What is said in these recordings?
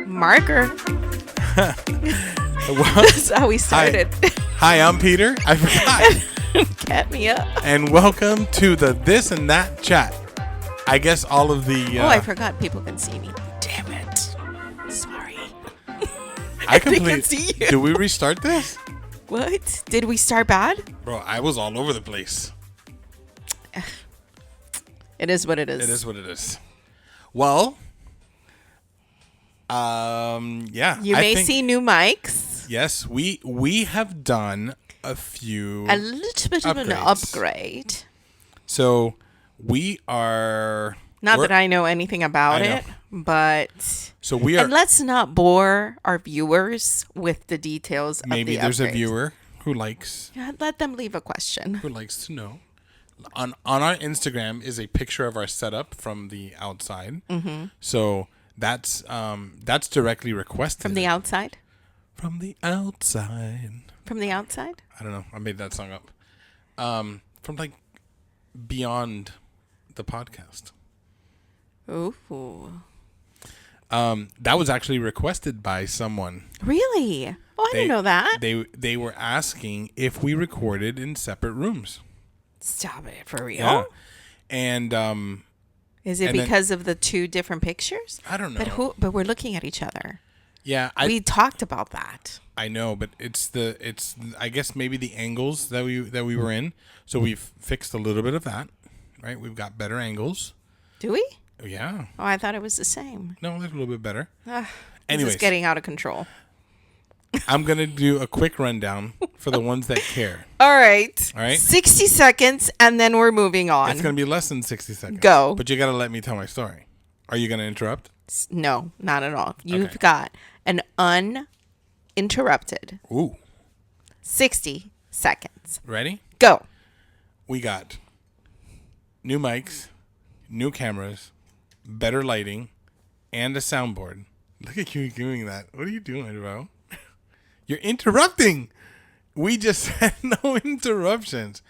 Marker. Well, That's how we started. Hi, I'm Peter. I forgot. Ketmia. And welcome to the This and That Chat. I guess all of the... I forgot people can see me. Damn it. Sorry. They can see you. Do we restart this? What? Did we start bad? Bro, I was all over the place. It is what it is. It is what it is. Well, yeah. You may see new mics. Yes, we have done a little bit of an upgrade. So we are... Not that I know anything about it, but... So we are... And let's not bore our viewers with the details of the Maybe there's upgrade. a viewer who likes... Yeah, let them leave a question. Who likes to know. On our Instagram is a picture of our setup from the outside. Mm-hmm. So that's directly requested. From the outside? From the outside. From the outside? I don't know. I made that song up. From like beyond the podcast. Ooh. That was actually requested by someone. Really? Oh, I didn't know that. They were asking if we recorded in separate rooms. Stop it, for real? Yeah. And is it because of the two different pictures? I don't know. But we're looking at each other. Yeah, we talked about that. I know, but it's I guess maybe the angles that we were in. So we've fixed a little bit of that, right? We've got better angles. Do we? Yeah. Oh, I thought it was the same. No, they're a little bit better. Anyways, this is getting out of control. I'm going to do a quick rundown for the ones that care. All right. 60 seconds, and then we're moving on. It's going to be less than 60 seconds. Go. But you got to let me tell my story. Are you going to interrupt? No, not at all. You've got an uninterrupted 60 seconds. Ready? Go. We got new mics, new cameras, better lighting, and a soundboard. Look at you doing that. What are you doing, bro? You're interrupting. We just had no interruptions.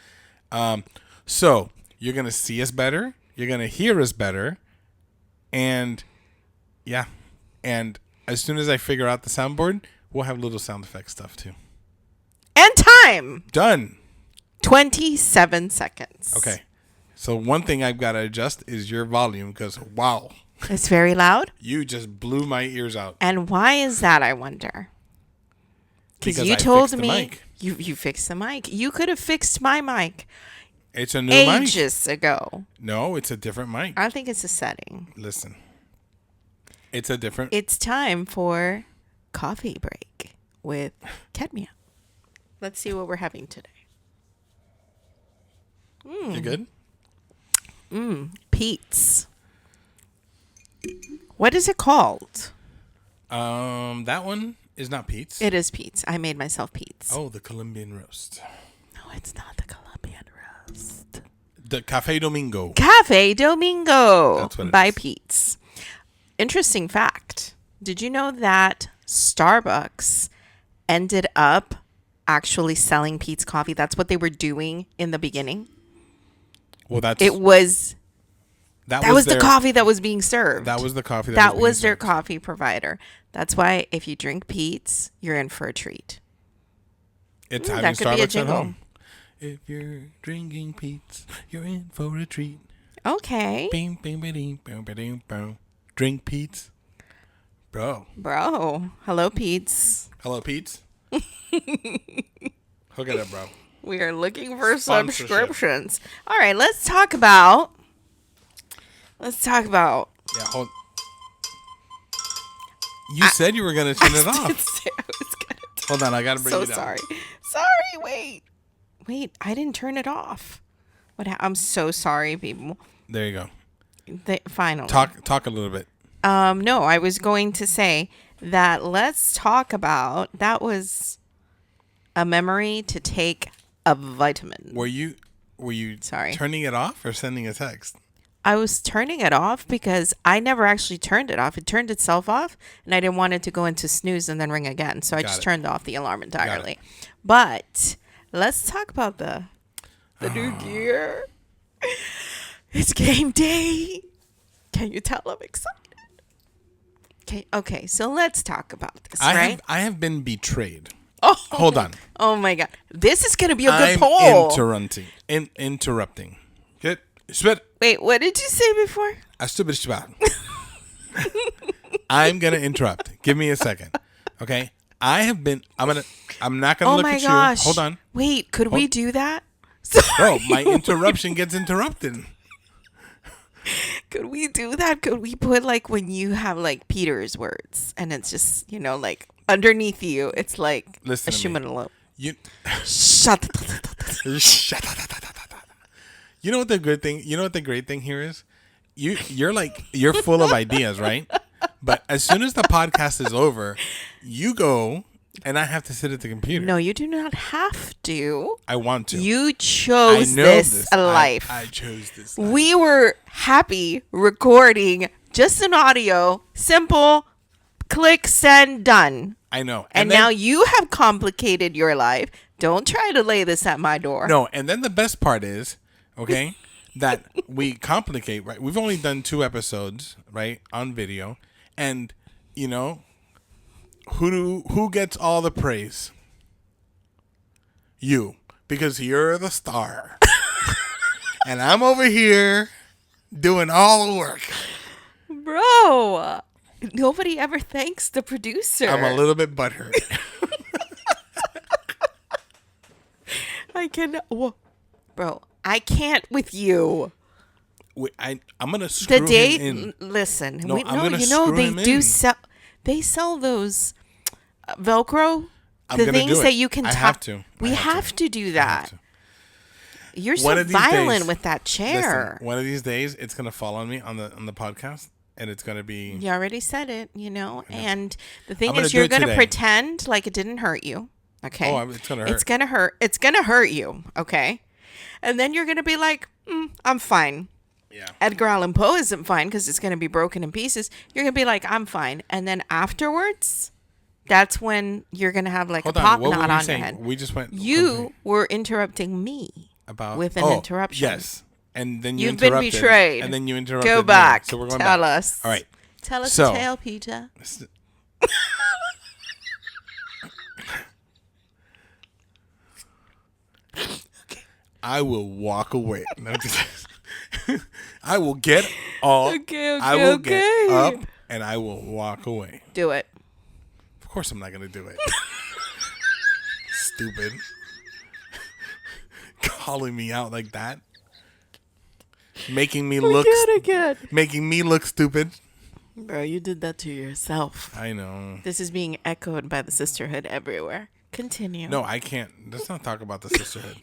So you're going to see us better. You're going to hear us better. And yeah. And as soon as I figure out the soundboard, we'll have little sound effect stuff too. And time. Done. 27 seconds. Okay. So one thing I've got to adjust is your volume because, wow. It's very loud? You just blew my ears out. And why is that, I wonder? Because you told me you fixed the mic. You could have fixed my mic. It's a new mic. Ages ago. No, it's a different mic. I think it's a setting. Listen. It's a different... It's time for coffee break with Ketmia. Let's see what we're having today. You good? Pete's. What is it called? That one is not Pete's. It is Pete's. I made myself Pete's. Oh, the Colombian roast. No, it's not the Colombian roast. The Cafe Domingo. Cafe Domingo. That's what it by is. Pete's. Interesting fact. Did you know that Starbucks ended up actually selling Pete's coffee? That's what they were doing in the beginning. Well, that was the coffee that was being served. That was the coffee that was their coffee provider. That's why if you drink Pete's, you're in for a treat. It's having that could be a Starbucks at jingle. home. If you're drinking Pete's, you're in for a treat. Okay. Bing, bing, bing, bing, bing, bing. Drink Pete's. Bro. Hello, Pete's. Hello, Pete's. Hook it up, bro. We are looking for subscriptions. All right, let's talk about. Yeah, hold. You said you were going to turn it off. I was gonna Hold on, I got to bring you down. Sorry, wait. I didn't turn it off. I'm so sorry, people. There you go. Finally. Talk a little bit. No, I was going to say that let's talk about. That was a memory to take a vitamin. Were you turning it off or sending a text? I was turning it off because I never actually turned it off. It turned itself off, and I didn't want it to go into snooze and then ring again. So I just turned off the alarm entirely. But let's talk about the new gear. It's game day. Can you tell I'm excited? Okay. So let's talk about this, I right? have been betrayed. Oh, Hold on. Oh my God, this is gonna be a good I'm poll. interrupting. Get spit. Wait, what did you say before? I stupid spot. I'm gonna interrupt. Give me a second, okay? I'm not gonna Oh look my at gosh. you. Hold on. Wait, could we do that? No, my interruption gets interrupted. Could we do that? Could we put like when you have like Peter's words and it's just, like underneath you, it's like Listen a to me. shumanalo. You Shut. You know what the good thing? You know what the great thing here is? You're full of ideas, right? But as soon as the podcast is over, you go and I have to sit at the computer. No, you do not have to. I want to. You chose this life. I chose this life. We were happy recording just an audio, simple, click, send, done. I know. And then, now you have complicated your life. Don't try to lay this at my door. No, and then the best part is, okay, that we complicate, right? We've only done 2 episodes, right, on video. And, who gets all the praise? You. Because you're the star. And I'm over here doing all the work. Bro, nobody ever thanks the producer. I'm a little bit butthurt. Bro, I can't with you. I'm gonna screw The day, him in. listen, No, I'm gonna screw they him do in. sell. They sell those Velcro, I'm the gonna things do it. that you can. I have to. We I have to do that. You're One so of these violent days- with that chair. Listen, one of these days, it's gonna fall on me on the podcast, and it's gonna be. You already said it, And the thing I'm gonna is, do you're it gonna today. pretend like it didn't hurt you. Okay. Oh, it's gonna hurt. It's gonna hurt. It's gonna hurt you. Okay. And then you're gonna be like, I'm fine. Yeah. Edgar Allan Poe isn't fine because it's gonna be broken in pieces. You're gonna be like, I'm fine. And then afterwards, that's when you're gonna have like Hold a on. pop What were knot you on your saying? head. We just went. You were interrupting me about with an interruption. Yes, and then you You've been interrupted, betrayed. and then you interrupted. Go me. back. So we're going Tell back. us. All right. Tell us So- a tale, Peter. I will walk away. No, I will get up. Okay, I will okay. get up and I will walk away. Do it. Of course, I'm not gonna do it. Stupid. Calling me out like that, making me look stupid. Bro, you did that to yourself. I know. This is being echoed by the sisterhood everywhere. Continue. No, I can't. Let's not talk about the sisterhood.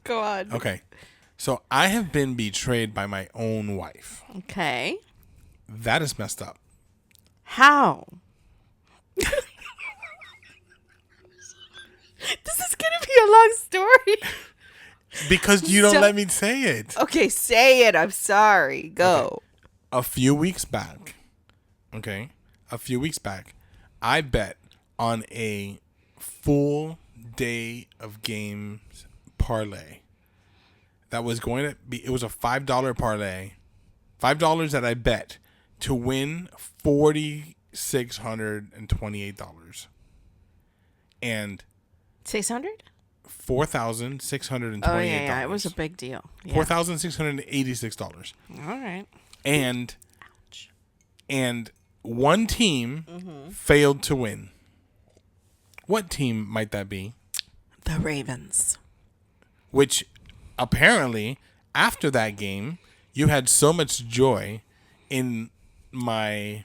Go on. Okay. So I have been betrayed by my own wife. Okay. That is messed up. How? This is going to be a long story. Because you don't So- let me say it. Okay, say it. I'm sorry. Go. A few weeks back, I bet on a full day of games parlay. That was going to be, it was a $5 parlay. $5 that I bet to win $4,628. And 600? $4,628. Oh, yeah. It was a big deal. Yeah. $4,686. All right. And one team failed to win. What team might that be? The Ravens. Which apparently after that game, you had so much joy in my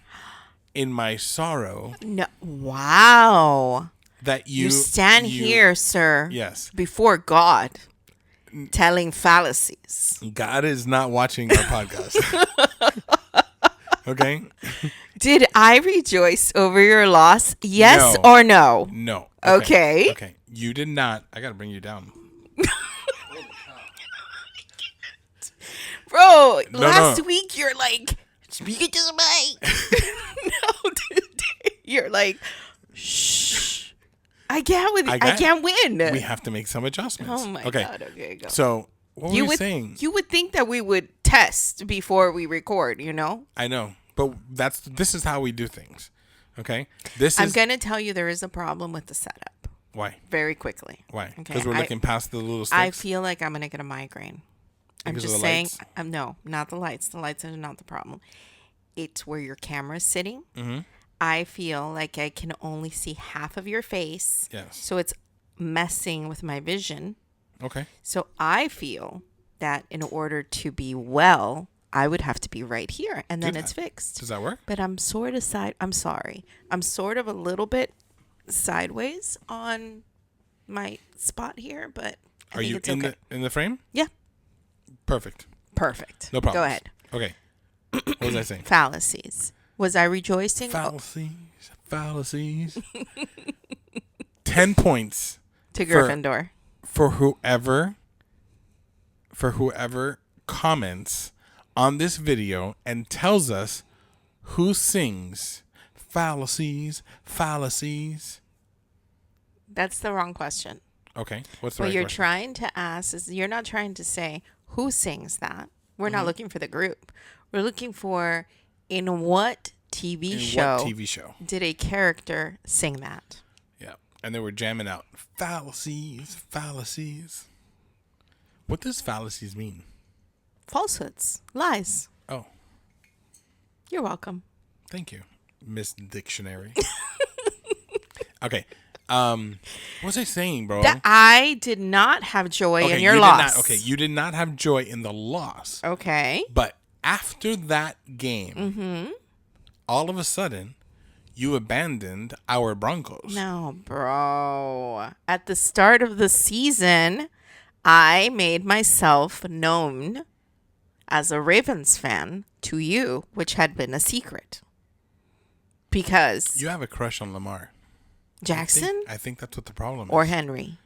sorrow No. Wow. that You stand here, sir. Yes. Before God, telling fallacies. God is not watching our podcast. Okay? Did I rejoice over your loss? Yes No. or no? No. Okay. Okay. You did not. I got to bring you down. Bro, No, last no. week you're like, speak it to the mic. No, today you're like, shh. I can't win. We have to make some adjustments. Oh my okay. God. Okay, go. So, what were you saying? You would think that we would test before we record, you know? I know. But this is how we do things. Okay? I'm going to tell you there is a problem with the setup. Why? Very quickly. Why? Okay. Because we're looking past the little sticks? I feel like I'm going to get a migraine. I'm just saying. No, not the lights. The lights are not the problem. It's where your camera is sitting. Mm-hmm. I feel like I can only see half of your face. Yes. So it's messing with my vision. Okay. So I feel that in order to be well, I would have to be right here, and then it's fixed. Does that work? But I'm sort of I'm sort of a little bit sideways on my spot here, but I think it's okay. In the frame? Yeah. Perfect. No problem. Go ahead. Okay. What was I saying? Fallacies. Was I rejoicing? Fallacies. 10 points to Gryffindor. For whoever comments on this video and tells us who sings fallacies. That's the wrong question. Okay. What's the right question? What you're trying to ask is, you're not trying to say who sings that. We're not looking for the group. We're looking for in what TV show did a character sing that? Yeah. And they were jamming out fallacies. What does fallacies mean? Falsehoods. Lies. Oh. You're welcome. Thank you, Miss Dictionary. Okay. What was I saying, bro? That I did not have joy in your loss. You did not have joy in the loss. Okay. But after that game, all of a sudden, you abandoned our Broncos. No, bro. At the start of the season, I made myself known as a Ravens fan to you, which had been a secret. Because you have a crush on Lamar Jackson? I think that's what the problem is. Or Henry?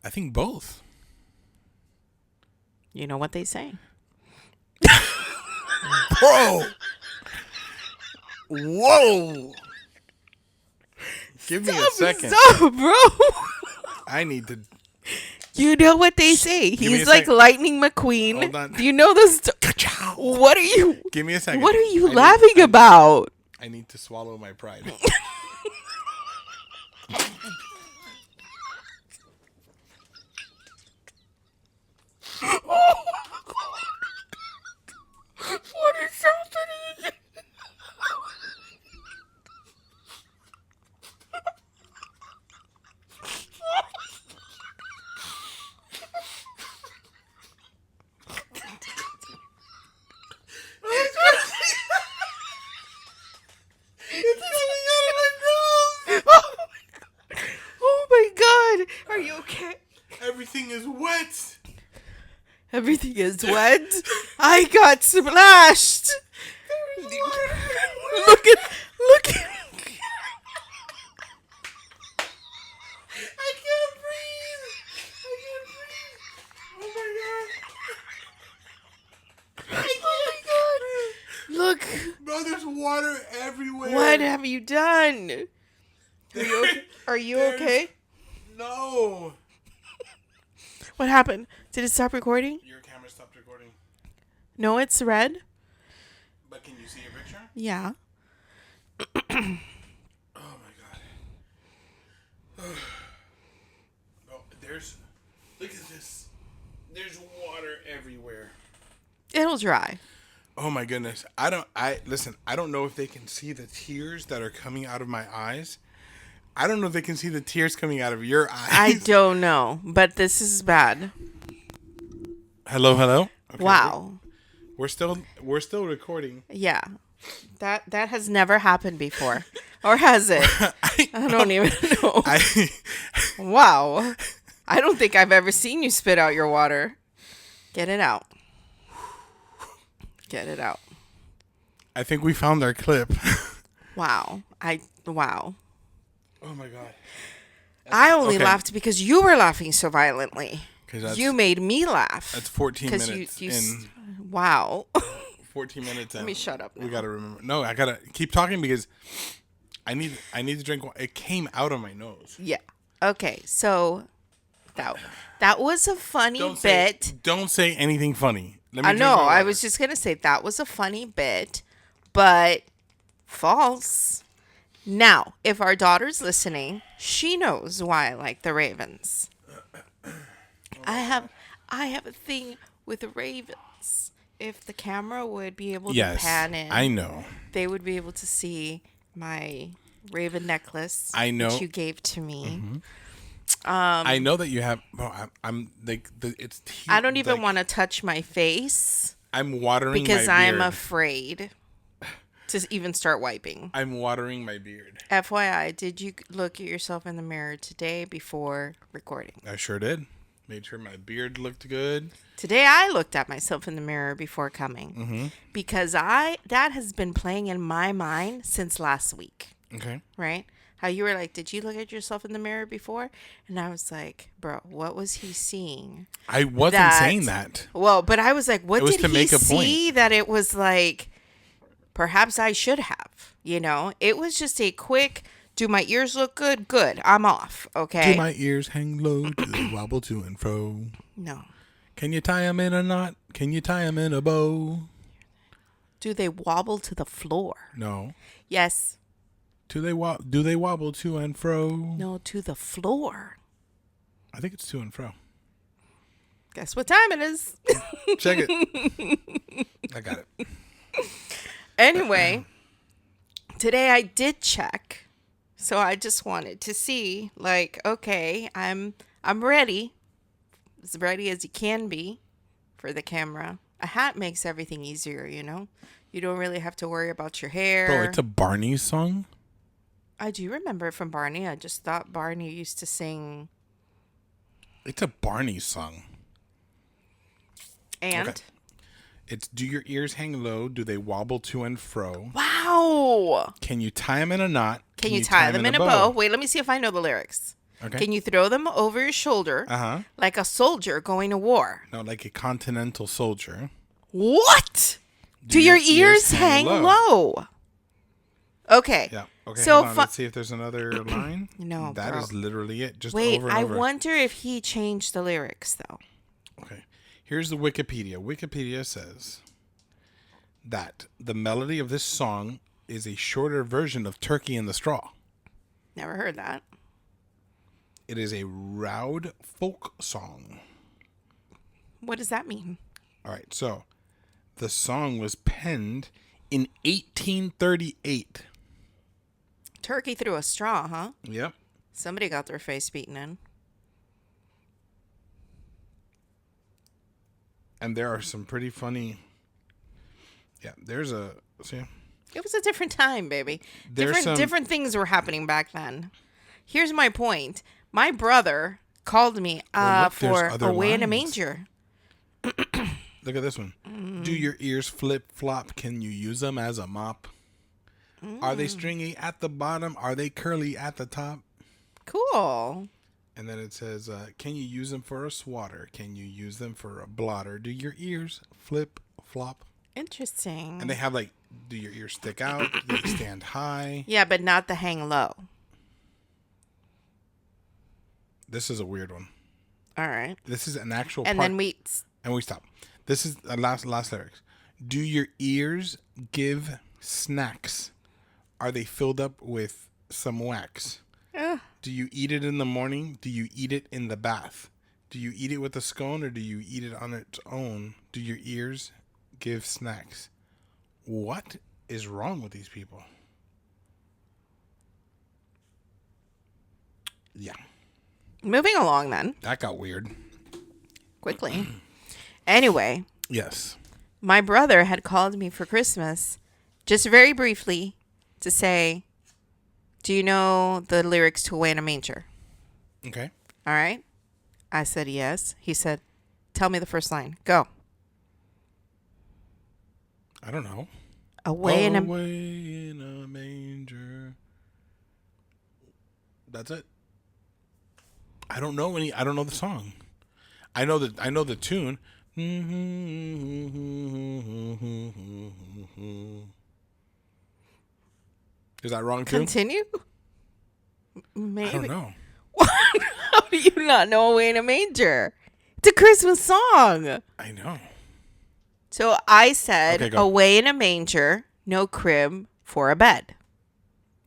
I think both. You know what they say. Bro! Whoa! Give me a second. Stop, bro! I need to... You know what they say. He's like Lightning McQueen. Hold on. Do you know this? What are you... Give me a second. What are you laughing about? I need to swallow my pride. Oh my God. What is happening? It's coming out of my nose. Oh my God. Are you okay? Everything is wet. Everything is wet. I got splashed. Look at. I can't breathe. Oh my God. Look. Bro, there's water everywhere. What have you done? Are you okay? No. What happened? Did it stop recording? Your camera stopped recording. No, it's red. But can you see your picture? Yeah. Oh my God. Bro, look at this. There's water everywhere. It'll dry. Oh my goodness. Listen, I don't know if they can see the tears that are coming out of my eyes. I don't know if they can see the tears coming out of your eyes. I don't know, but this is bad. Hello. Okay, wow. We're still recording. Yeah. That has never happened before. Or has it? I don't even know. Wow. I don't think I've ever seen you spit out your water. Get it out. Get it out. I think we found our clip. Wow. Wow. Oh my God. I only laughed because you were laughing so violently. You made me laugh. That's 14 minutes wow. 14 minutes in. Let me shut up now. We got to remember. No, I got to keep talking because I need to drink water. It came out of my nose. Yeah. Okay. So that was a funny bit. Don't say anything funny. Let me I drink know. my I water. was just going to say that was a funny bit, but false. Now, if our daughter's listening, she knows why I like the Ravens. I have a thing with the Ravens. If the camera would be able to Yes, pan in, I know. they would be able to see my Raven necklace, I know. which you gave to me. I know that you have. Well, I'm like it's. I don't even like, want to touch my face I'm watering because my beard. I'm afraid to even start wiping. I'm watering my beard. FYI, did you look at yourself in the mirror today before recording? I sure did. Made sure my beard looked good. Today I looked at myself in the mirror before coming because that has been playing in my mind since last week. Okay. Right? How you were like, did you look at yourself in the mirror before? And I was like, bro, what was he seeing? I wasn't saying that. Well, but I was like, what was did to he make a see point. that it was like, perhaps I should have, It was just a quick, do my ears look good? Good. I'm off. Okay. Do my ears hang low? Do they wobble to and fro? No. Can you tie them in a knot? Can you tie them in a bow? Do they wobble to the floor? No. Yes. Do they wobble to and fro? No, to the floor. I think it's to and fro. Guess what time it is? Check it. I got it. Anyway, today I did check. So I just wanted to see, like, okay, I'm ready. As ready as you can be for the camera. A hat makes everything easier, You don't really have to worry about your hair. Bro, it's a Barney song? I do remember it from Barney. I just thought Barney used to sing. It's a Barney song. And? Okay. It's do your ears hang low? Do they wobble to and fro? Wow. Can you tie them in a knot? Can you tie them in a bow? Wait, let me see if I know the lyrics. Okay. Can you throw them over your shoulder like a soldier going to war? No, like a continental soldier. What? Do your ears hang low? Okay. Yeah. Okay, so hold on. Let's see if there's another line. No, That bro. is literally it. Just Wait, over and over. I wonder if he changed the lyrics, though. Okay. Here's the Wikipedia. Wikipedia says that the melody of this song is a shorter version of Turkey in the Straw. Never heard that. It is a Roud folk song. What does that mean? All right, so the song was penned in 1838. Turkey through a straw, huh? Yep. Somebody got their face beaten in. And there are some pretty funny. Yeah, there's a. See? It was a different time, baby. There's Different things were happening back then. Here's my point. My brother called me look, for there's other Away in a lines. Manger. Look at this one. Do your ears flip flop? Can you use them as a mop? Are they stringy at the bottom? Are they curly at the top? Cool. And then it says, can you use them for a swatter? Can you use them for a blotter? Do your ears flip flop? Interesting. And they have like, do your ears stick out? Do they stand high? Yeah, but not the hang low. This is a weird one. All right. This is an actual And part. then we stop. This is the last lyrics. Do your ears give snacks? Are they filled up with some wax? Do you eat it in the morning? Do you eat it in the bath? Do you eat it with a scone or do you eat it on its own? Do your ears give snacks? What is wrong with these people? Yeah. moving along then That got weird. quickly. Anyway, Yes. my brother had called me for Christmas, just very briefly, to say, do you know the lyrics to Away in a Manger? Okay. All right. I said yes. He said, tell me the first line. Go. I don't know. Away in a manger. That's it. I don't know the song. I know the tune. Is that wrong too? Continue? Maybe. I don't know. How do you not know Away in a Manger? It's a Christmas song. I know. So I said, Okay, go. away in a manger, no crib for a bed.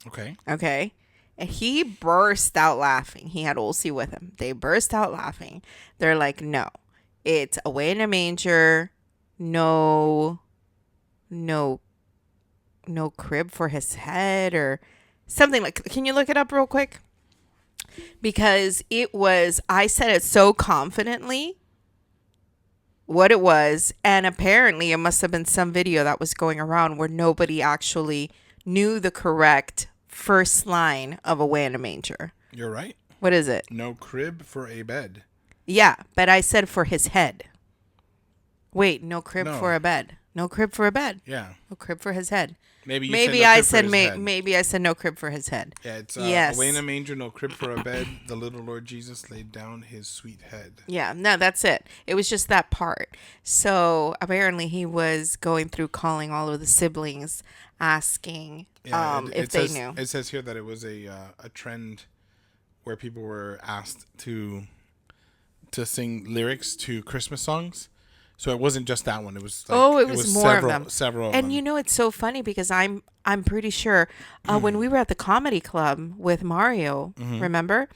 Okay. Okay. And he burst out laughing. He had Olsey with him. They burst out laughing. They're like, no, it's away in a manger, no, no, no crib for his head or something like. Can you look it up real quick? Because I said it so confidently what it was, and apparently it must have been some video that was going around where nobody actually knew the correct first line of away in a manger. You're right. What is it? No crib for a bed. Yeah, but I said for his head. Wait, no crib No. for a bed. No crib for a bed. Yeah. No crib for his head. Maybe I said maybe I said no crib for his head. Yeah, it's yes. Away in a manger, no crib for a bed. The little Lord Jesus laid down his sweet head. Yeah, no, that's it. It was just that part. So apparently he was going through calling all of the siblings, asking if they knew. It says here that it was a trend where people were asked to sing lyrics to Christmas songs. So it wasn't just that one. It was it was more several, of them. Several of and them. you know, it's so funny because I'm pretty sure when we were at the comedy club with Mario, remember,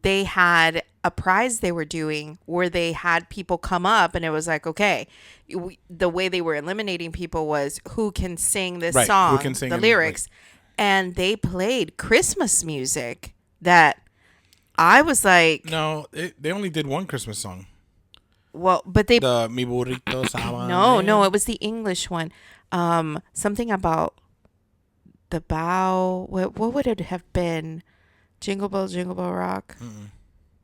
they had a prize they were doing where they had people come up and it was like, okay, the way they were eliminating people was who can sing this song, who can sing the lyrics, and they played Christmas music that I was like, no, they only did one Christmas song. Well, but they the mi burrito sabanero. No, it was the English one. Something about the bow. What would it have been? Jingle bell, rock.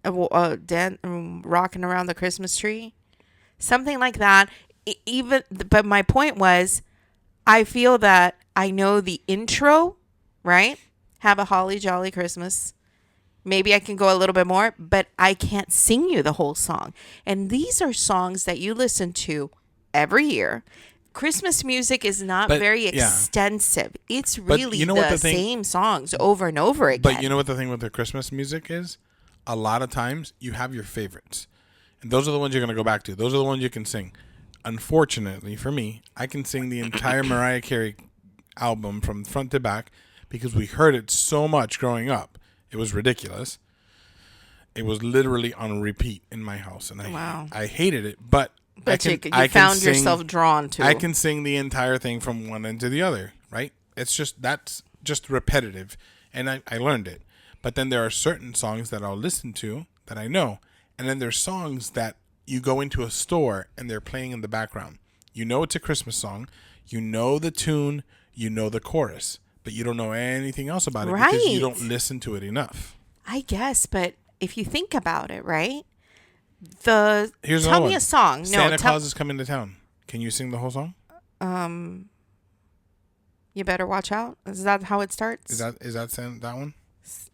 Rocking around the Christmas tree, something like that. But my point was, I feel that I know the intro, right? Have a holly jolly Christmas. Maybe I can go a little bit more, but I can't sing you the whole song. And these are songs that you listen to every year. Christmas music is not very extensive. It's really the same songs over and over again. But you know what the thing with the Christmas music is? A lot of times you have your favorites. And those are the ones you're going to go back to. Those are the ones you can sing. Unfortunately for me, I can sing the entire Mariah Carey album from front to back because we heard it so much growing up. It was ridiculous. It was literally on repeat in my house, and I hated it. But you found yourself drawn to. I can sing the entire thing from one end to the other. Right? That's just repetitive, and I learned it. But then there are certain songs that I'll listen to that I know, and then there's songs that you go into a store and they're playing in the background. You know it's a Christmas song. You know the tune. You know the chorus. But you don't know anything else about it because you don't listen to it enough. I guess, but if you think about it, right? Tell me a song. Santa Claus is coming to town. Can you sing the whole song? You better watch out. Is that how it starts? Is that one?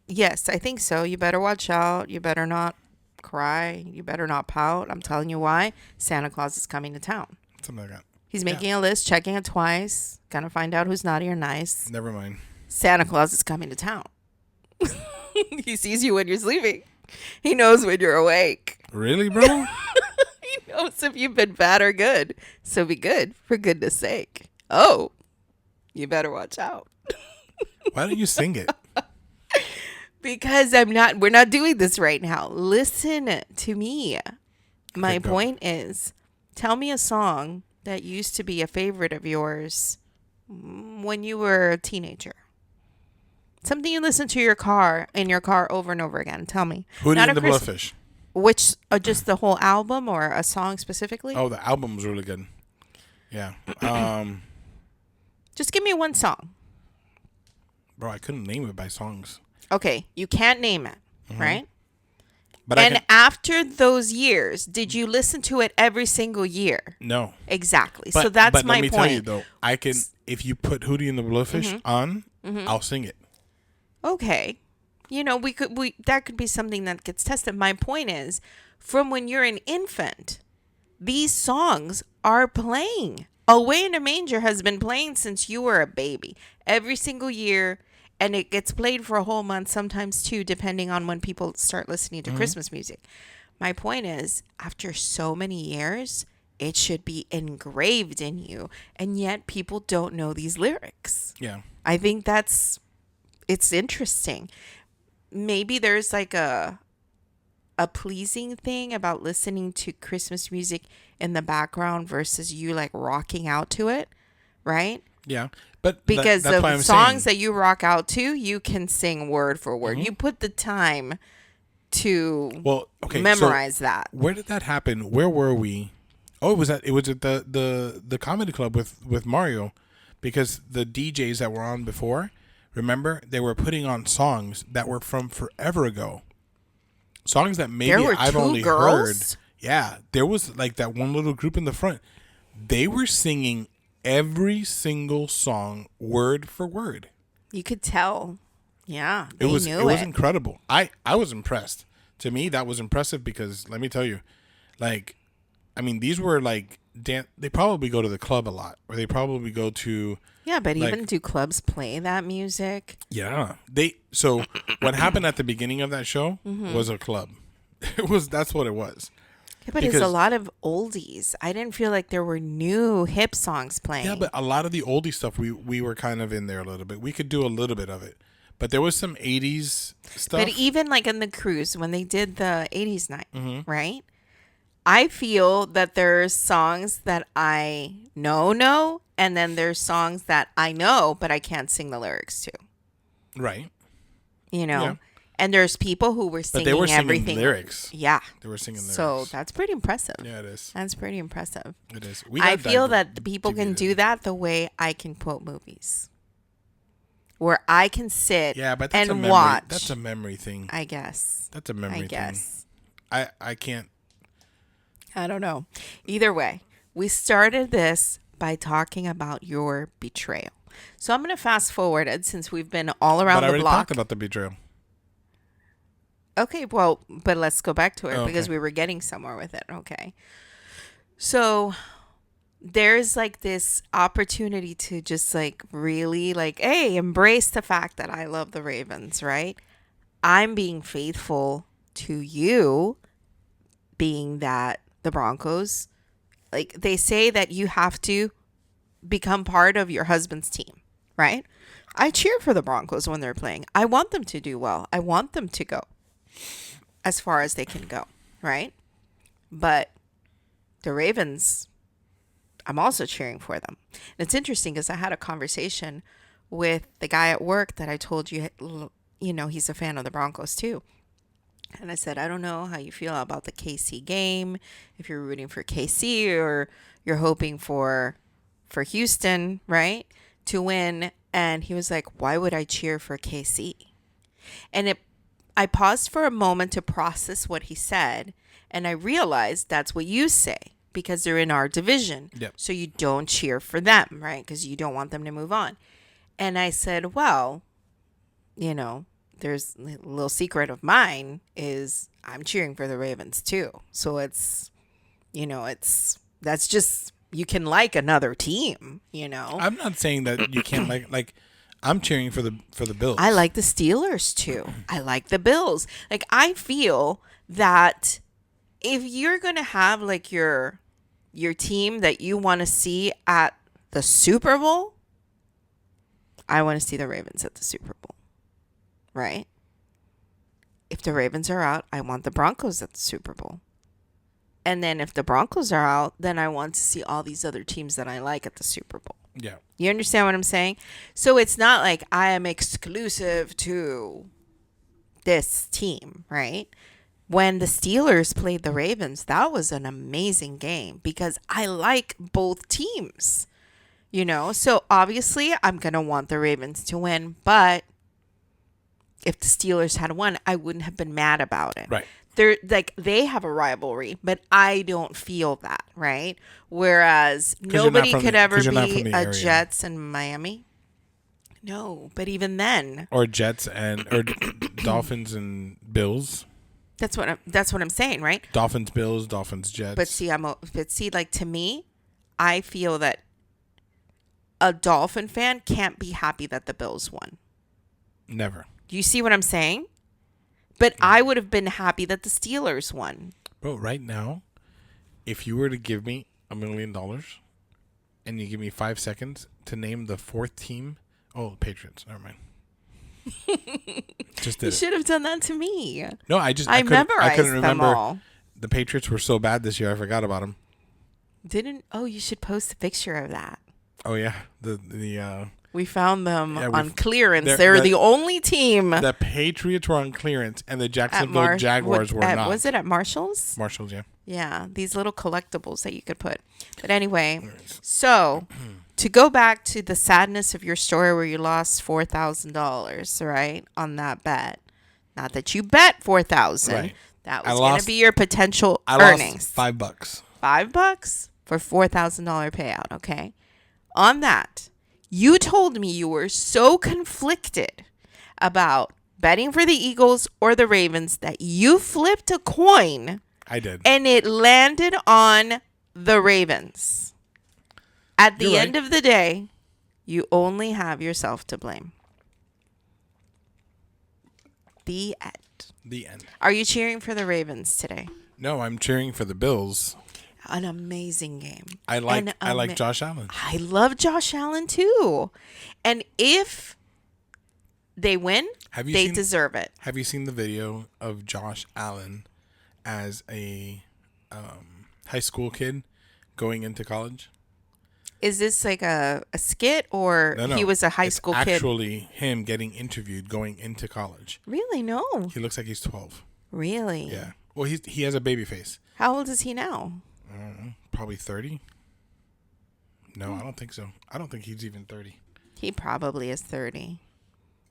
Yes, I think so. You better watch out. You better not cry. You better not pout. I'm telling you why. Santa Claus is coming to town. Something like that. He's making a list, checking it twice, gonna find out who's naughty or nice. Never mind. Santa Claus is coming to town. He sees you when you're sleeping. He knows when you're awake. Really, bro? He knows if you've been bad or good. So be good, for goodness sake. Oh, you better watch out. Why don't you sing it? Because we're not doing this right now. Listen to me. My point is, tell me a song that used to be a favorite of yours when you were a teenager. Something you listen to in your car over and over again. Tell me. Hootie and the Blowfish. Which, just the whole album or a song specifically? Oh, the album was really good. Yeah. Just give me one song. Bro, I couldn't name it by songs. Okay, you can't name it, right? But after those years, did you listen to it every single year? No. Exactly. So that's my point. Let me tell you though, I can, if you put Hootie and the Blowfish on, I'll sing it. Okay. You know, that could be something that gets tested. My point is, from when you're an infant, these songs are playing. Away in a Manger has been playing since you were a baby. Every single year. And it gets played for a whole month, sometimes two, depending on when people start listening to Christmas music. My point is, after so many years, it should be engraved in you. And yet people don't know these lyrics. Yeah. I think it's interesting. Maybe there's like a pleasing thing about listening to Christmas music in the background versus you like rocking out to it, right? Yeah. But because that's why the I'm songs saying, that you rock out to, you can sing word for word. Mhm. You put the time to okay, memorize so that. where did that happen? Where were we? Oh, it was at the comedy club with Mario, because the DJs that were on before, remember, they were putting on songs that were from forever ago. Songs that maybe There were I've two only heard. girls. Yeah, there was like that one little group in the front. They were singing every single song word for word. You could tell. Yeah, they It was knew it. incredible. I was impressed. To me, that was impressive because let me tell you, like, I mean, these were like they probably go to the club a lot, or they probably go to. Yeah, but like, even do clubs play that music? Yeah, so what happened at the beginning of that show was a club. That's what it was. Yeah, but it's a lot of oldies. I didn't feel like there were new hip songs playing. Yeah, but a lot of the oldie stuff we were kind of in there a little bit. We could do a little bit of it. But there was some 80s stuff. But even like in the cruise when they did the 80s night, right? I feel that there's songs that I know, and then there's songs that I know, but I can't sing the lyrics to. Right. You know? Yeah. And there's people who were singing But they were singing everything. lyrics. Yeah. They were singing lyrics. So that's pretty impressive. Yeah, it is. That's pretty impressive. It is. I feel that the people can do that the way I can quote movies. Where I can sit but that's and watch. That's a memory thing. I guess. That's a memory thing. guess. I can't. I don't know. Either way, we started this by talking about your betrayal. So I'm going to fast forward it since we've been all around But I the already block. talked about the betrayal. Okay, well, but let's go back to it Oh, because okay. we were getting somewhere with it. Okay. So there's like this opportunity to just like really like, hey, embrace the fact that I love the Ravens, right? I'm being faithful to you, being that the Broncos, like they say that you have to become part of your husband's team, right? I cheer for the Broncos when they're playing. I want them to do well. I want them to go as far as they can go, right? But the Ravens, I'm also cheering for them. And it's interesting because I had a conversation with the guy at work that I told you, he's a fan of the Broncos too. And I said, I don't know how you feel about the KC game, if you're rooting for KC or you're hoping for Houston, right, to win. And he was like, why would I cheer for KC? And I paused for a moment to process what he said. And I realized that's what you say because they're in our division. Yep. So you don't cheer for them, right? Because you don't want them to move on. And I said, well, there's a little secret of mine is I'm cheering for the Ravens too. So that's just, you can like another team, I'm not saying that you can't like I'm cheering for the Bills. I like the Steelers too. I like the Bills. Like I feel that if you're going to have like your team that you want to see at the Super Bowl, I want to see the Ravens at the Super Bowl. Right? If the Ravens are out, I want the Broncos at the Super Bowl. And then if the Broncos are out, then I want to see all these other teams that I like at the Super Bowl. Yeah. You understand what I'm saying? So it's not like I am exclusive to this team, right? When the Steelers played the Ravens, that was an amazing game because I like both teams. So obviously I'm going to want the Ravens to win, but if the Steelers had won, I wouldn't have been mad about it. Right. They have a rivalry, but I don't feel that, right? Whereas nobody could ever be a area. Jets and Miami. No, but even then, or Jets or Dolphins and Bills. That's what I'm saying, right? Dolphins, Bills, Dolphins, Jets. But see, like to me, I feel that a Dolphin fan can't be happy that the Bills won. Never. Do you see what I'm saying? But I would have been happy that the Steelers won. Bro, right now, if you were to give me $1 million, and you give me 5 seconds to name the fourth team. Oh, Patriots. Never mind. Just did You it. should have done that to me. No, I couldn't memorized them remember. all. The Patriots were so bad this year. I forgot about them. You should post a picture of that. Oh yeah, We found them Yeah, on clearance. they're They're the only team. the Patriots were on clearance, and the Jacksonville Jaguars were not. Was it at Marshall's? Marshalls, yeah. Yeah, these little collectibles that you could put. But anyway, so to go back to the sadness of your story where you lost $4,000, right, on that bet. Not that you bet $4,000. Right. That was going to be your potential I earnings. lost $5. $5 for $4,000 payout. Okay. On that, you told me you were so conflicted about betting for the Eagles or the Ravens that you flipped a coin. I did. And it landed on the Ravens. At the end of the day, you only have yourself to blame. The end. The end. Are you cheering for the Ravens today? No, I'm cheering for the Bills. An amazing game. I like Josh Allen. I love Josh Allen too. And if they win, they deserve it. Have you seen the video of Josh Allen as a high school kid going into college? Is this like a skit or No. he was a high school kid? Actually, him getting interviewed going into college. Really? No. He looks like he's 12. Really? Yeah. Well, he has a baby face. How old is he now? I don't know. Probably 30. No, I don't think so. I don't think he's even 30. He probably is 30.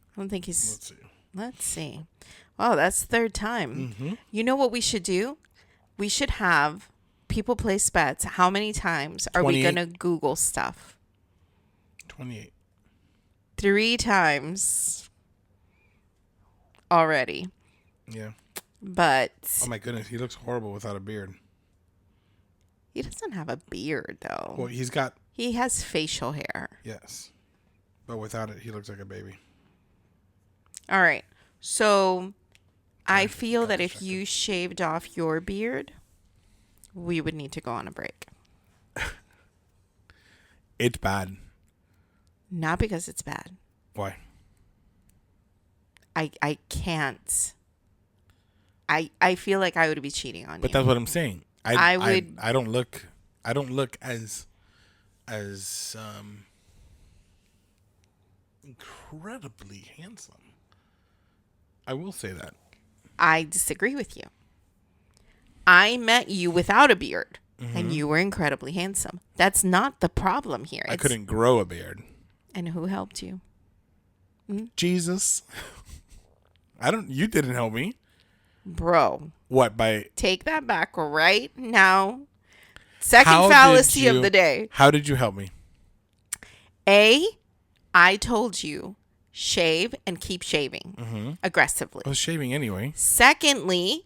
I don't think he's... Let's see. Oh, that's the third time. Mm-hmm. You know what we should do? We should have people place bets. How many times are we going to Google stuff? 28. 3 times already. Yeah. But... Oh, my goodness. He looks horrible without a beard. He doesn't have a beard, though. Well, he has facial hair. Yes. But without it, he looks like a baby. All right. So I feel that if you shaved off your beard, we would need to go on a break. It's bad. Not because it's bad. Why? I can't. I feel like I would be cheating on you. But that's what I'm saying. I don't look as incredibly handsome. I will say that. I disagree with you. I met you without a beard, and you were incredibly handsome. That's not the problem here. I couldn't grow a beard. And who helped you? Jesus. You didn't help me. Bro. What, take that back right now. Second fallacy of the day. How did you help me? I told you shave and keep shaving aggressively. I was shaving anyway. Secondly,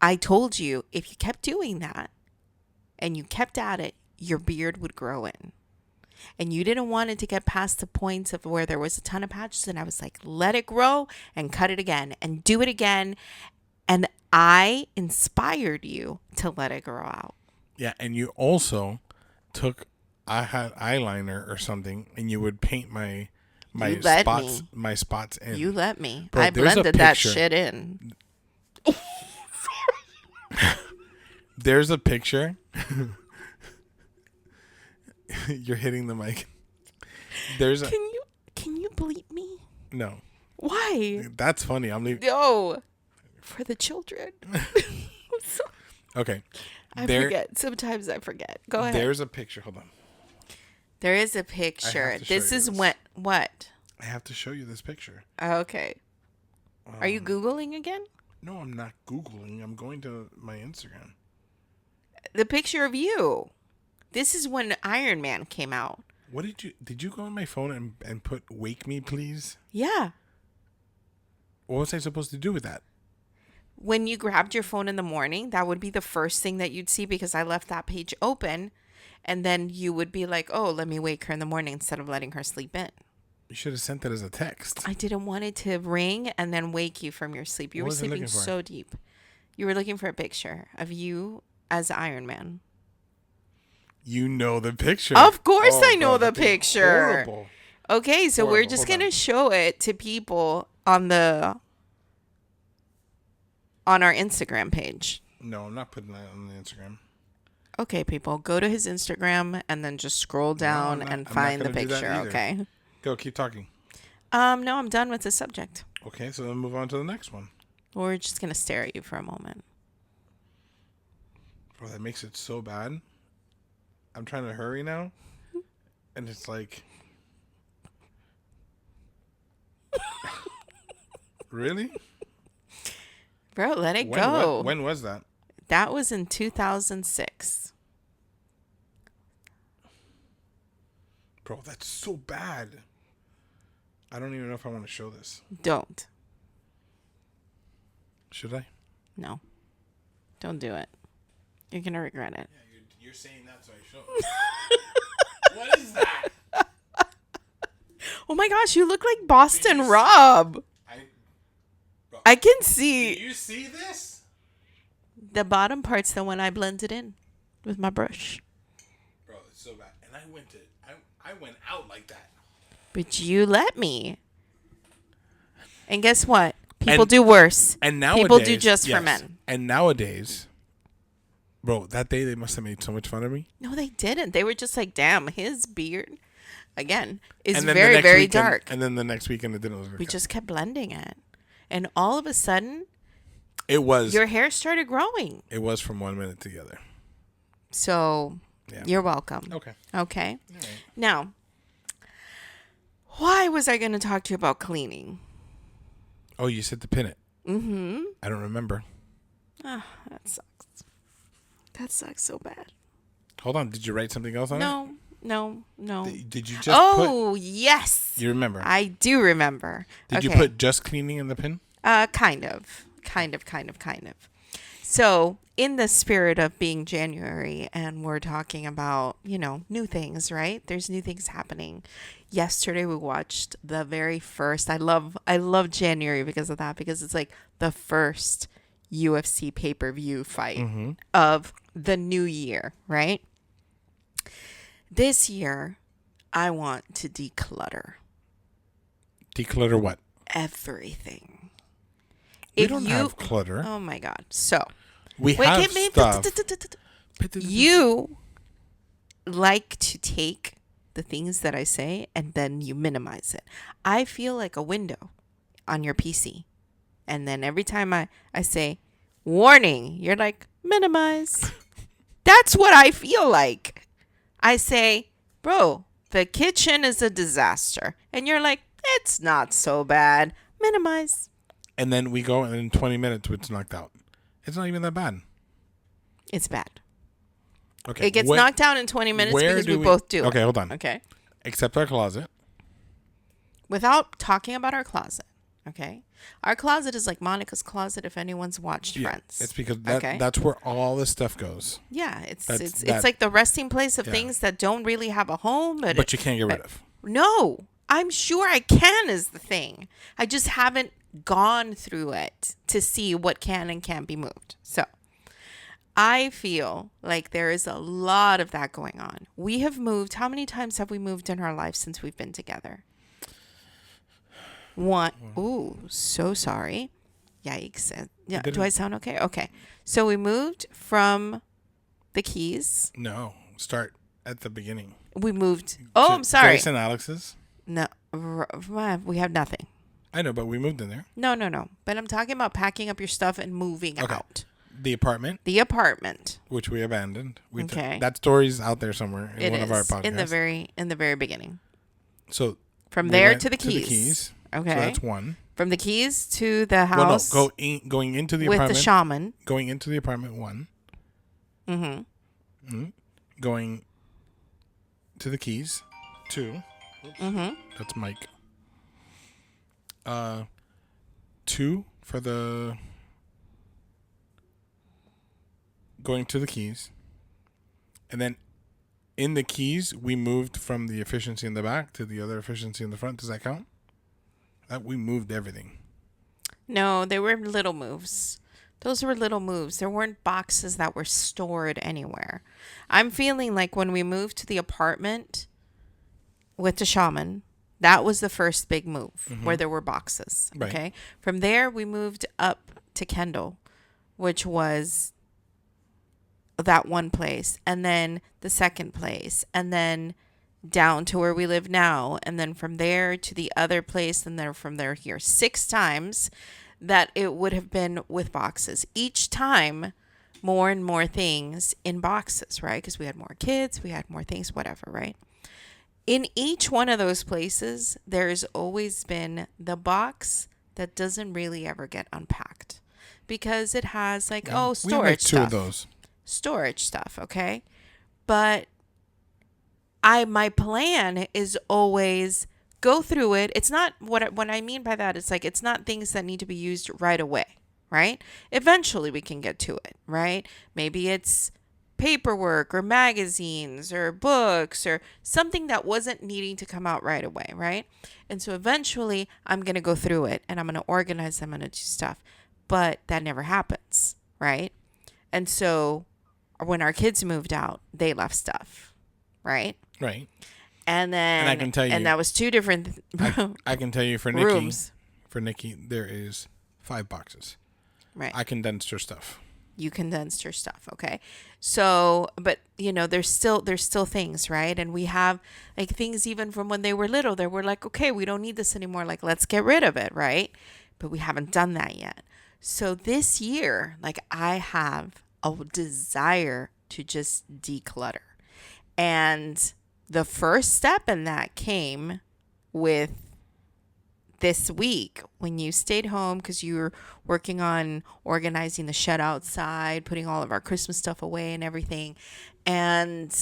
I told you if you kept doing that and you kept at it, your beard would grow in. And you didn't want it to get past the points of where there was a ton of patches. And I was like, let it grow and cut it again and do it again. And I inspired you to let it grow out. Yeah. And you also I had eyeliner or something, and you would paint my spots in. You let me. Bro, I blended that shit in. There's a picture. You're hitting the mic. Can you bleep me? No. Why? That's funny. I'm leaving. No. For the children. Okay. I forget. Sometimes I forget. Go ahead. There's a picture. Hold on. There is a picture. This is what? I have to show you this picture. Okay. Are you Googling again? No, I'm not Googling. I'm going to my Instagram. The picture of you. This is when Iron Man came out. What did you go on my phone and put "Wake Me, Please"? Yeah. What was I supposed to do with that? When you grabbed your phone in the morning, that would be the first thing that you'd see because I left that page open. And then you would be like, oh, let me wake her in the morning instead of letting her sleep in. You should have sent that as a text. I didn't want it to ring and then wake you from your sleep. You were sleeping so deep. You were looking for a picture of you as Iron Man. You know the picture. Of course I know the picture. Horrible. Okay, so we're just going to show it to people on our Instagram page. No, I'm not putting that on the Instagram. Okay, people, go to his Instagram and then just scroll down and find the picture, okay? Go, keep talking. No, I'm done with the subject. Okay, so then move on to the next one. We're just going to stare at you for a moment. Bro, that makes it so bad. I'm trying to hurry now. And it's like... Really? Bro, let it go. When was that? That was in 2006. Bro, that's so bad. I don't even know if I want to show this. Don't. Should I? No. Don't do it. You're going to regret it. Yeah, you're saying that, so I show it. What is that? Oh my gosh, you look like Boston Rob. I can see. Do you see this? The bottom part's the one I blended in with my brush. Bro, it's so bad. And I went out like that. But you let me. And guess what? People do worse. And nowadays, people do just for men. And nowadays, bro, that day they must have made so much fun of me. No, they didn't. They were just like, damn, his beard, again, is very, very dark. And then the next weekend it didn't look We just kept blending it. And all of a sudden, your hair started growing. It was from 1 minute to the other. So, you're welcome. Okay. Okay. All right. Now, why was I going to talk to you about cleaning? Oh, you said to pin it. Mm-hmm. I don't remember. Oh, that sucks. That sucks so bad. Hold on. Did you write something else on it? No. Did you just yes. You remember? I do remember. Did you put just cleaning in the pin? Kind of. So, in the spirit of being January, and we're talking about, new things, right? There's new things happening. Yesterday, we watched the very first. I love January because of that, because it's like the first UFC pay-per-view fight of the new year, right? This year, I want to declutter. Declutter what? Everything. We don't have clutter. Oh my God. So, we have stuff. You like to take the things that I say and then you minimize it. I feel like a window on your PC. And then every time I say, warning, you're like, minimize. That's what I feel like. I say, bro, the kitchen is a disaster. And you're like, it's not so bad. Minimize. And then we go and in 20 minutes it's knocked out. It's not even that bad. It's bad. Okay. It gets knocked out in 20 minutes because we both do it. Okay, hold on. Okay. Except our closet. Without talking about our closet. Okay. Our closet is like Monica's closet if anyone's watched Friends. It's because that's where all this stuff goes. Yeah, it's like the resting place of things that don't really have a home, but you can't get rid of. No, I'm sure I can is the thing. I just haven't gone through it to see what can and can't be moved. So, I feel like there is a lot of that going on. We have moved. How many times have we moved in our life since we've been together? One. Ooh, so sorry. Yikes. Yeah. Do I sound okay? Okay. So we moved from the Keys. No. Start at the beginning. We moved. Oh, I'm sorry. Grace and Alex's? No. We have nothing. I know, but we moved in there. No. But I'm talking about packing up your stuff and moving out. The apartment. Which we abandoned. Okay. That story's out there somewhere in one of our podcasts. In the very beginning. So from there to the Keys. Okay. So that's one. From the Keys to the house. Well, no, going into the apartment. With the shaman. Going into the apartment, one. Mm-hmm. Going to the Keys, two. Oops. That's Mike. 2 for the going to the Keys. And then in the Keys, we moved from the efficiency in the back to the other efficiency in the front. Does that count? We moved everything. No, they were little moves. Those were little moves. There weren't boxes that were stored anywhere. I'm feeling like when we moved to the apartment with the shaman, that was the first big move where there were boxes. Right. Okay. From there, we moved up to Kendall, which was that one place, and then the second place, and then down to where we live now, and then from there to the other place, and then from there here. 6 times that it would have been with boxes. Each time, more and more things in boxes, right? Because we had more kids, we had more things, whatever, right? In each one of those places, there's always been the box that doesn't really ever get unpacked because it has like, Yeah. storage we have like 2 stuff. of those. Storage stuff, okay? But my plan is always go through it. It's not what I mean by that. It's like it's not things that need to be used right away, right? Eventually we can get to it, right? Maybe it's paperwork or magazines or books or something that wasn't needing to come out right away, right? And so eventually I'm going to go through it and I'm going to organize them, I'm going to do stuff. But that never happens, right? And so when our kids moved out, they left stuff, right? Right. And then, And I can tell you, and that was 2 different I can tell you for Nikki, rooms. there is 5 boxes. Right. I condensed her stuff. You condensed your stuff, okay? So, but there's still things, right? And we have like things even from when they were little. They were like, okay, we don't need this anymore. Like, let's get rid of it, right? But we haven't done that yet. So this year, like, I have a desire to just declutter. And the first step in that came with this week when you stayed home because you were working on organizing the shed outside, putting all of our Christmas stuff away and everything. And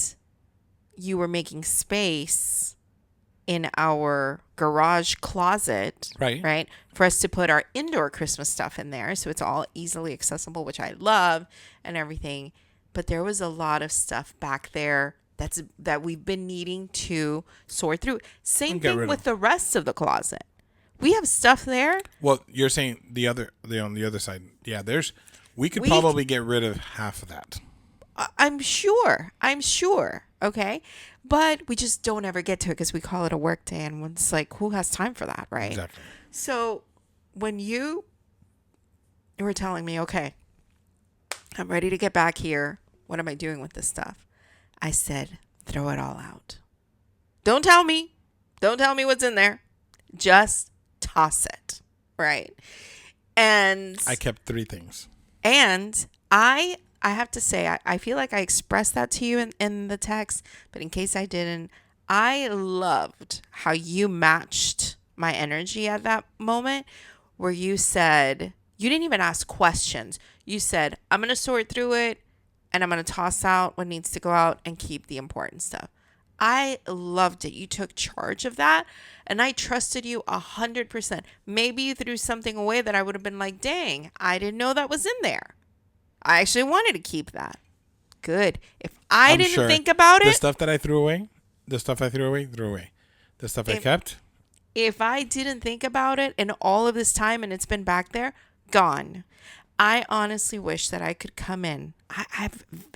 you were making space in our garage closet, right, for us to put our indoor Christmas stuff in there. So it's all easily accessible, which I love and everything. But there was a lot of stuff back there that we've been needing to sort through. Same thing with the rest of the closet. We have stuff there. Well, you're saying on the other side. Yeah, we could probably get rid of half of that. I'm sure. Okay. But we just don't ever get to it because we call it a work day. And it's like, who has time for that, right? Exactly. So when you were telling me, okay, I'm ready to get back here. What am I doing with this stuff? I said, throw it all out. Don't tell me. Don't tell me what's in there. Just toss it. Right. And I kept 3 things. And I have to say, I feel like I expressed that to you in the text, but in case I didn't, I loved how you matched my energy at that moment where you said, you didn't even ask questions. You said, I'm going to sort through it and I'm going to toss out what needs to go out and keep the important stuff. I loved it. You took charge of that and I trusted you 100%. Maybe you threw something away that I would have been like, dang, I didn't know that was in there. I actually wanted to keep that. Good. If I'm didn't think about it. The stuff that I threw away, threw away. The stuff I kept. If I didn't think about it in all of this time and it's been back there, gone. I honestly wish that I could come in.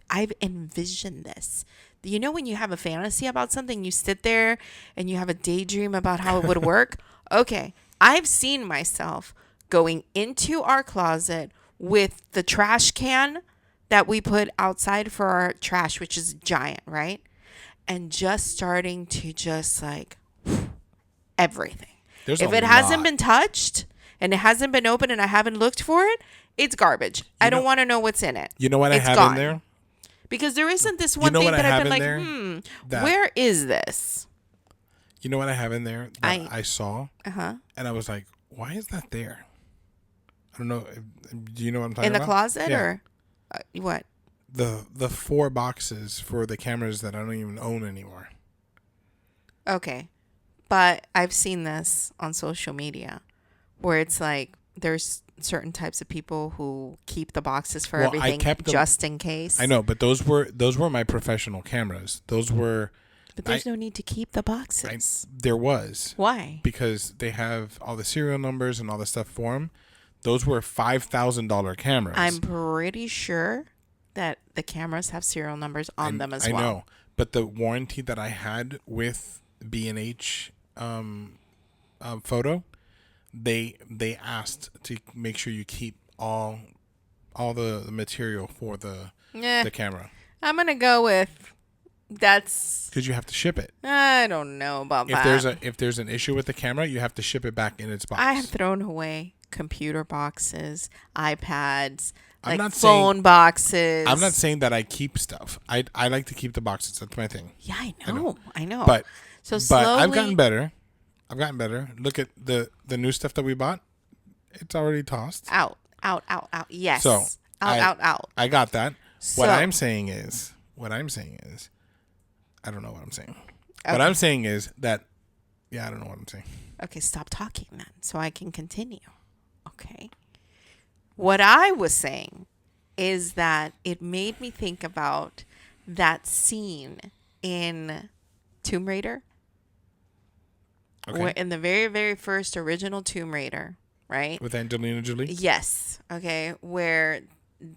I've envisioned this. You know when you have a fantasy about something, you sit there and you have a daydream about how it would work? Okay. I've seen myself going into our closet with the trash can that we put outside for our trash, which is giant, right? And just starting to just like everything. If it hasn't been touched and it hasn't been opened and I haven't looked for it, it's garbage. I don't want to know what's in it. You know what I have in there? Because there isn't this one thing that I've been like, where is this? You know what I have in there that I saw? And I was like, why is that there? I don't know. Do you know what I'm talking about? In the closet or what? The 4 boxes for the cameras that I don't even own anymore. Okay. But I've seen this on social media where it's like there's certain types of people who keep the boxes for everything just in case. I know, but those were my professional cameras. Those were. But there's no need to keep the boxes. There was. Why? Because they have all the serial numbers and all the stuff for them. Those were $5,000 cameras. I'm pretty sure that the cameras have serial numbers on them as well. I know, but the warranty that I had with B&H photo, they asked to make sure you keep all the material for the camera. I'm gonna go with that's because you have to ship it. I don't know about that. If there's an issue with the camera, you have to ship it back in its box. I have thrown away computer boxes, iPads, phone boxes. I'm not saying that I keep stuff. I like to keep the boxes. That's my thing. Yeah, I know. But slowly, I've gotten better. Look at the new stuff that we bought. It's already tossed. Out. Yes. So out. I got that. So, what I'm saying is, I don't know what I'm saying. Okay. What I'm saying is that, I don't know what I'm saying. Okay, stop talking then, so I can continue. Okay. What I was saying is that it made me think about that scene in Tomb Raider. Okay. Where in the very, very first original Tomb Raider, right? With Angelina Jolie? Yes. Okay. Where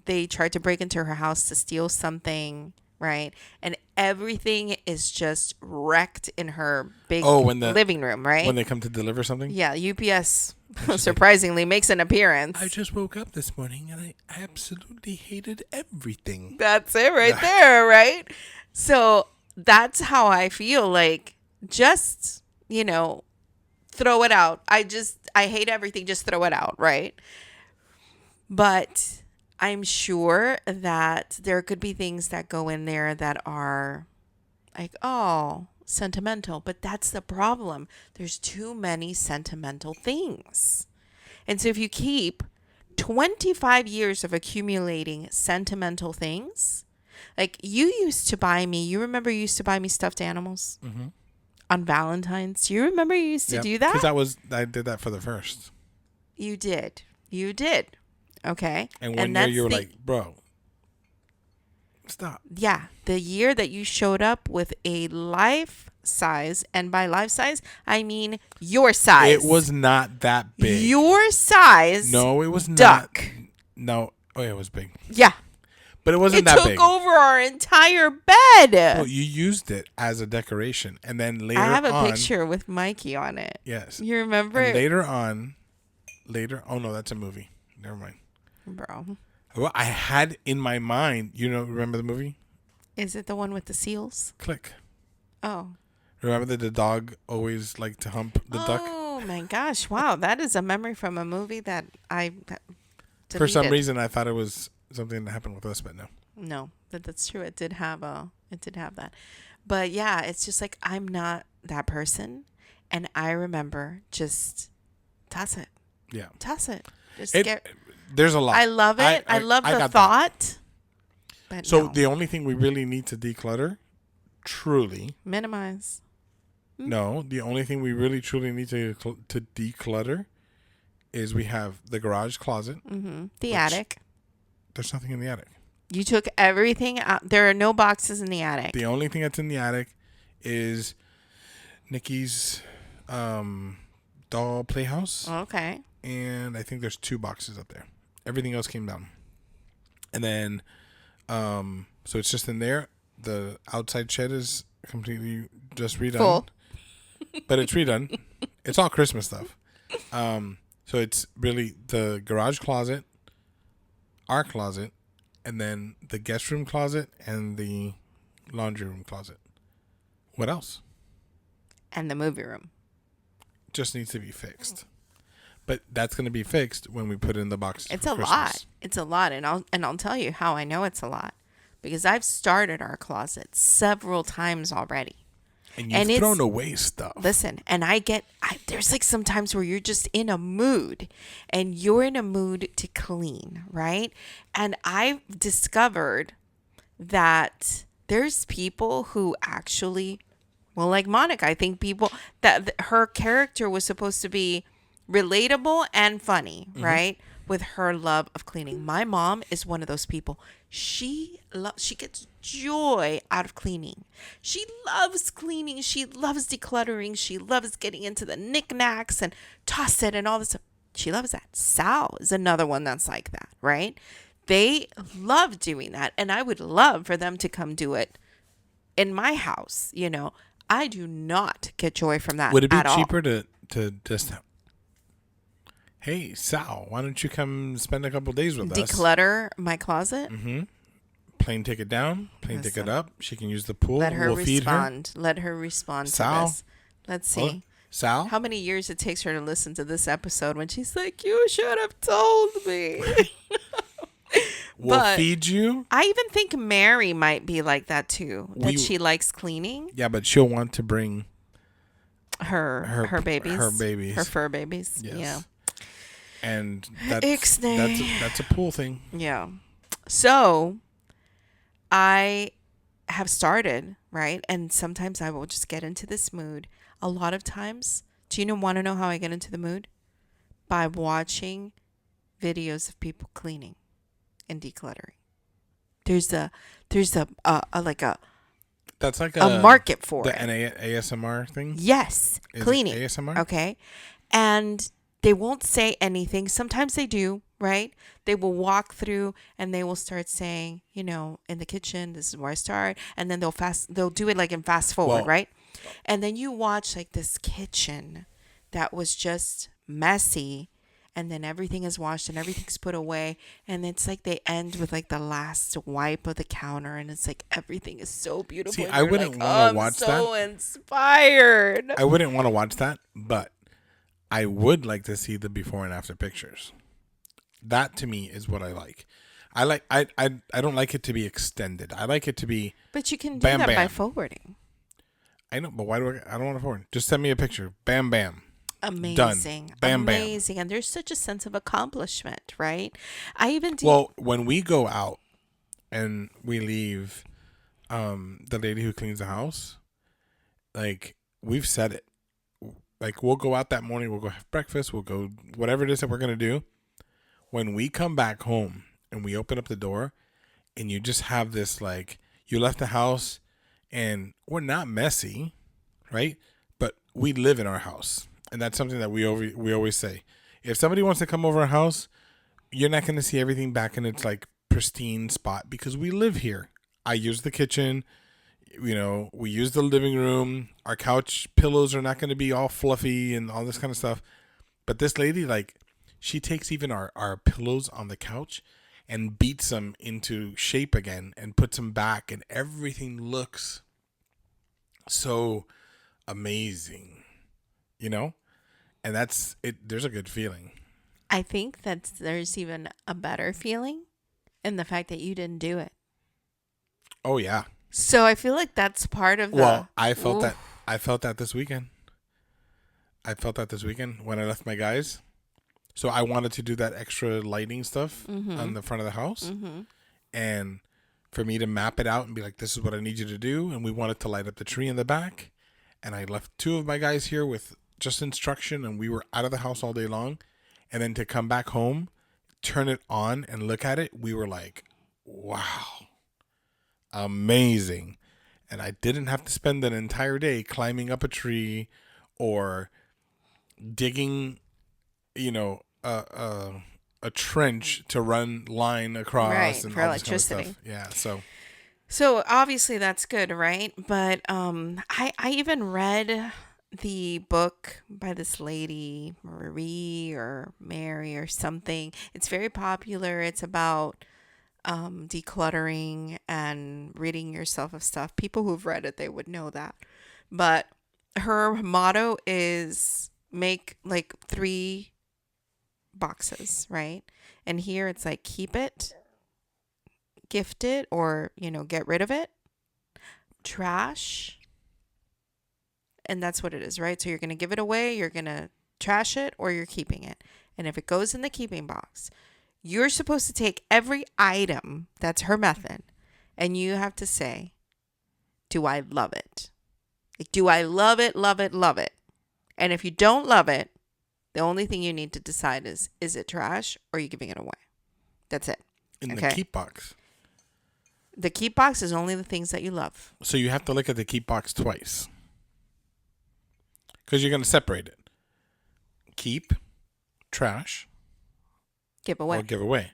they tried to break into her house to steal something, right? And everything is just wrecked in her big living room, right? When they come to deliver something? Yeah, UPS surprisingly makes an appearance. I just woke up this morning and I absolutely hated everything. That's it right there, right? So that's how I feel. Like, just, throw it out. I hate everything. Just throw it out, right? But I'm sure that there could be things that go in there that are like, sentimental. But that's the problem. There's too many sentimental things. And so if you keep 25 years of accumulating sentimental things, like you remember you used to buy me stuffed animals on Valentine's? Do you remember you used to do that? Because I did that for the first. You did. Okay. And one year you were like, bro, stop. Yeah. The year that you showed up with a life size, and by life size, I mean your size. It was not that big. Your size. No, it was duck. No. Oh, yeah, it was big. Yeah. But it wasn't that big. It took over our entire bed. Well, you used it as a decoration. And then later on. I have a picture with Mikey on it. Yes. You remember it? Later, oh no, that's a movie. Never mind. Bro. Well, I had in my mind, remember the movie? Is it the one with the seals? Click. Oh. Remember that the dog always liked to hump the duck? Oh my gosh. Wow. That is a memory from a movie that I deleted. For some reason, I thought it was something that happened with us, but no. No, but that's true. It did have that. But yeah, it's just like, I'm not that person. And I remember just toss it. Yeah. Toss it. There's a lot. I love it. I love the thought. But so the only thing we really need to declutter, truly. Minimize. No, the only thing we really truly need to declutter is we have the garage closet. The attic. There's nothing in the attic. You took everything out. There are no boxes in the attic. The only thing that's in the attic is Nikki's doll playhouse. Okay. And I think there's 2 boxes up there. Everything else came down. And then, so it's just in there. The outside shed is completely just redone. Full. But it's redone. It's all Christmas stuff. So it's really the garage closet, our closet, and then the guest room closet and the laundry room closet. What else? And the movie room. Just needs to be fixed. But that's going to be fixed when we put in the boxes. It's a lot. It's a lot, and I'll tell you how I know it's a lot, because I've started our closet several times already. And you've thrown away stuff. Listen, and there's like some times where you're just in a mood, and you're in a mood to clean, right? And I've discovered that there's people who actually, well, like Monica, I think people that her character was supposed to be relatable and funny, right? With her love of cleaning. My mom is one of those people. She gets joy out of cleaning. She loves cleaning. She loves decluttering. She loves getting into the knickknacks and toss it and all this stuff. She loves that. Sal is another one that's like that, right? They love doing that. And I would love for them to come do it in my house. I do not get joy from that Would it be at all. cheaper to just, hey, Sal, why don't you come spend a couple days with us? Declutter my closet? Mm-hmm. Plane ticket down, plane ticket Listen. up. She can use the pool. Let her We'll feed her. respond. Let her respond to Sal? this. Let's Oh, see. Sal? How many years it takes her to listen to this episode when she's like, "You should have told me." We'll But feed you. I even think Mary might be like that too. That she likes cleaning Yeah, but she'll want to bring her babies. Her babies. Her fur babies. Yes. Yeah. And Ixnay. that's a pool thing. Yeah. So I have started, right? And sometimes I will just get into this mood. A lot of times, do you want to know how I get into the mood? By watching videos of people cleaning and decluttering. There's a like a That's like a market for the it. ASMR thing. Yes, Is cleaning. it ASMR? Okay. And they won't say anything. Sometimes they do, right? They will walk through and they will start saying, in the kitchen, this is where I start. And then they'll do it like in fast forward, Well, right? And then you watch like this kitchen that was just messy, and then everything is washed and everything's put away, and it's like they end with like the last wipe of the counter, and it's like everything is so beautiful. See, and I you're wouldn't like, want to I'm watch so that. inspired. I wouldn't want to watch that, but I would like to see the before and after pictures. That to me is what I like. I don't like it to be extended. I like it to be But you can do bam, that by bam. forwarding. I know, but why do I don't want to forward. Just send me a picture. Bam bam. Amazing. Done. Bam, bam. Amazing. And there's such a sense of accomplishment, right? I even do. Well, when we go out and we leave the lady who cleans the house, like we've said it. Like we'll go out that morning, we'll go have breakfast, we'll go whatever it is that we're gonna do. When we come back home and we open up the door and you just have this like you left the house and we're not messy, right? But we live in our house. And that's something that we always say. If somebody wants to come over our house, you're not going to see everything back in its like pristine spot because we live here. I use the kitchen, we use the living room. Our couch pillows are not going to be all fluffy and all this kind of stuff. But this lady, like, she takes even our pillows on the couch and beats them into shape again and puts them back, and everything looks so amazing, and that's it. There's a good feeling. I think that there's even a better feeling in the fact that you didn't do it. Oh yeah. So I feel like that's part of the. Well, I felt that. I felt that this weekend. When I left my guys. So I wanted to do that extra lighting stuff on the front of the house, and for me to map it out and be like, "This is what I need you to do," and we wanted to light up the tree in the back, and I left 2 of my guys here with just instruction, and we were out of the house all day long, and then to come back home, turn it on and look at it, we were like, "Wow, amazing!" And I didn't have to spend an entire day climbing up a tree or digging, a trench to run line across Right, and for all this kind of electricity. stuff. Yeah, So obviously that's good, right? But I even read the book by this lady, Marie or Mary or something. It's very popular. It's about decluttering and ridding yourself of stuff. People who've read it, they would know that. But her motto is make like 3 boxes, right? And here it's like keep it, gift it, or get rid of it, trash, and that's what it is, right? So you're going to give it away, you're going to trash it, or you're keeping it. And if it goes in the keeping box, you're supposed to take every item, that's her method, and you have to say, do I love it? Like, do I love it, love it, love it? And if you don't love it, the only thing you need to decide is it trash or are you giving it away? That's it. in the keep box. The keep box is only the things that you love. So you have to look at the keep box twice. Because you're going to separate it. Keep, trash Give away. or give away.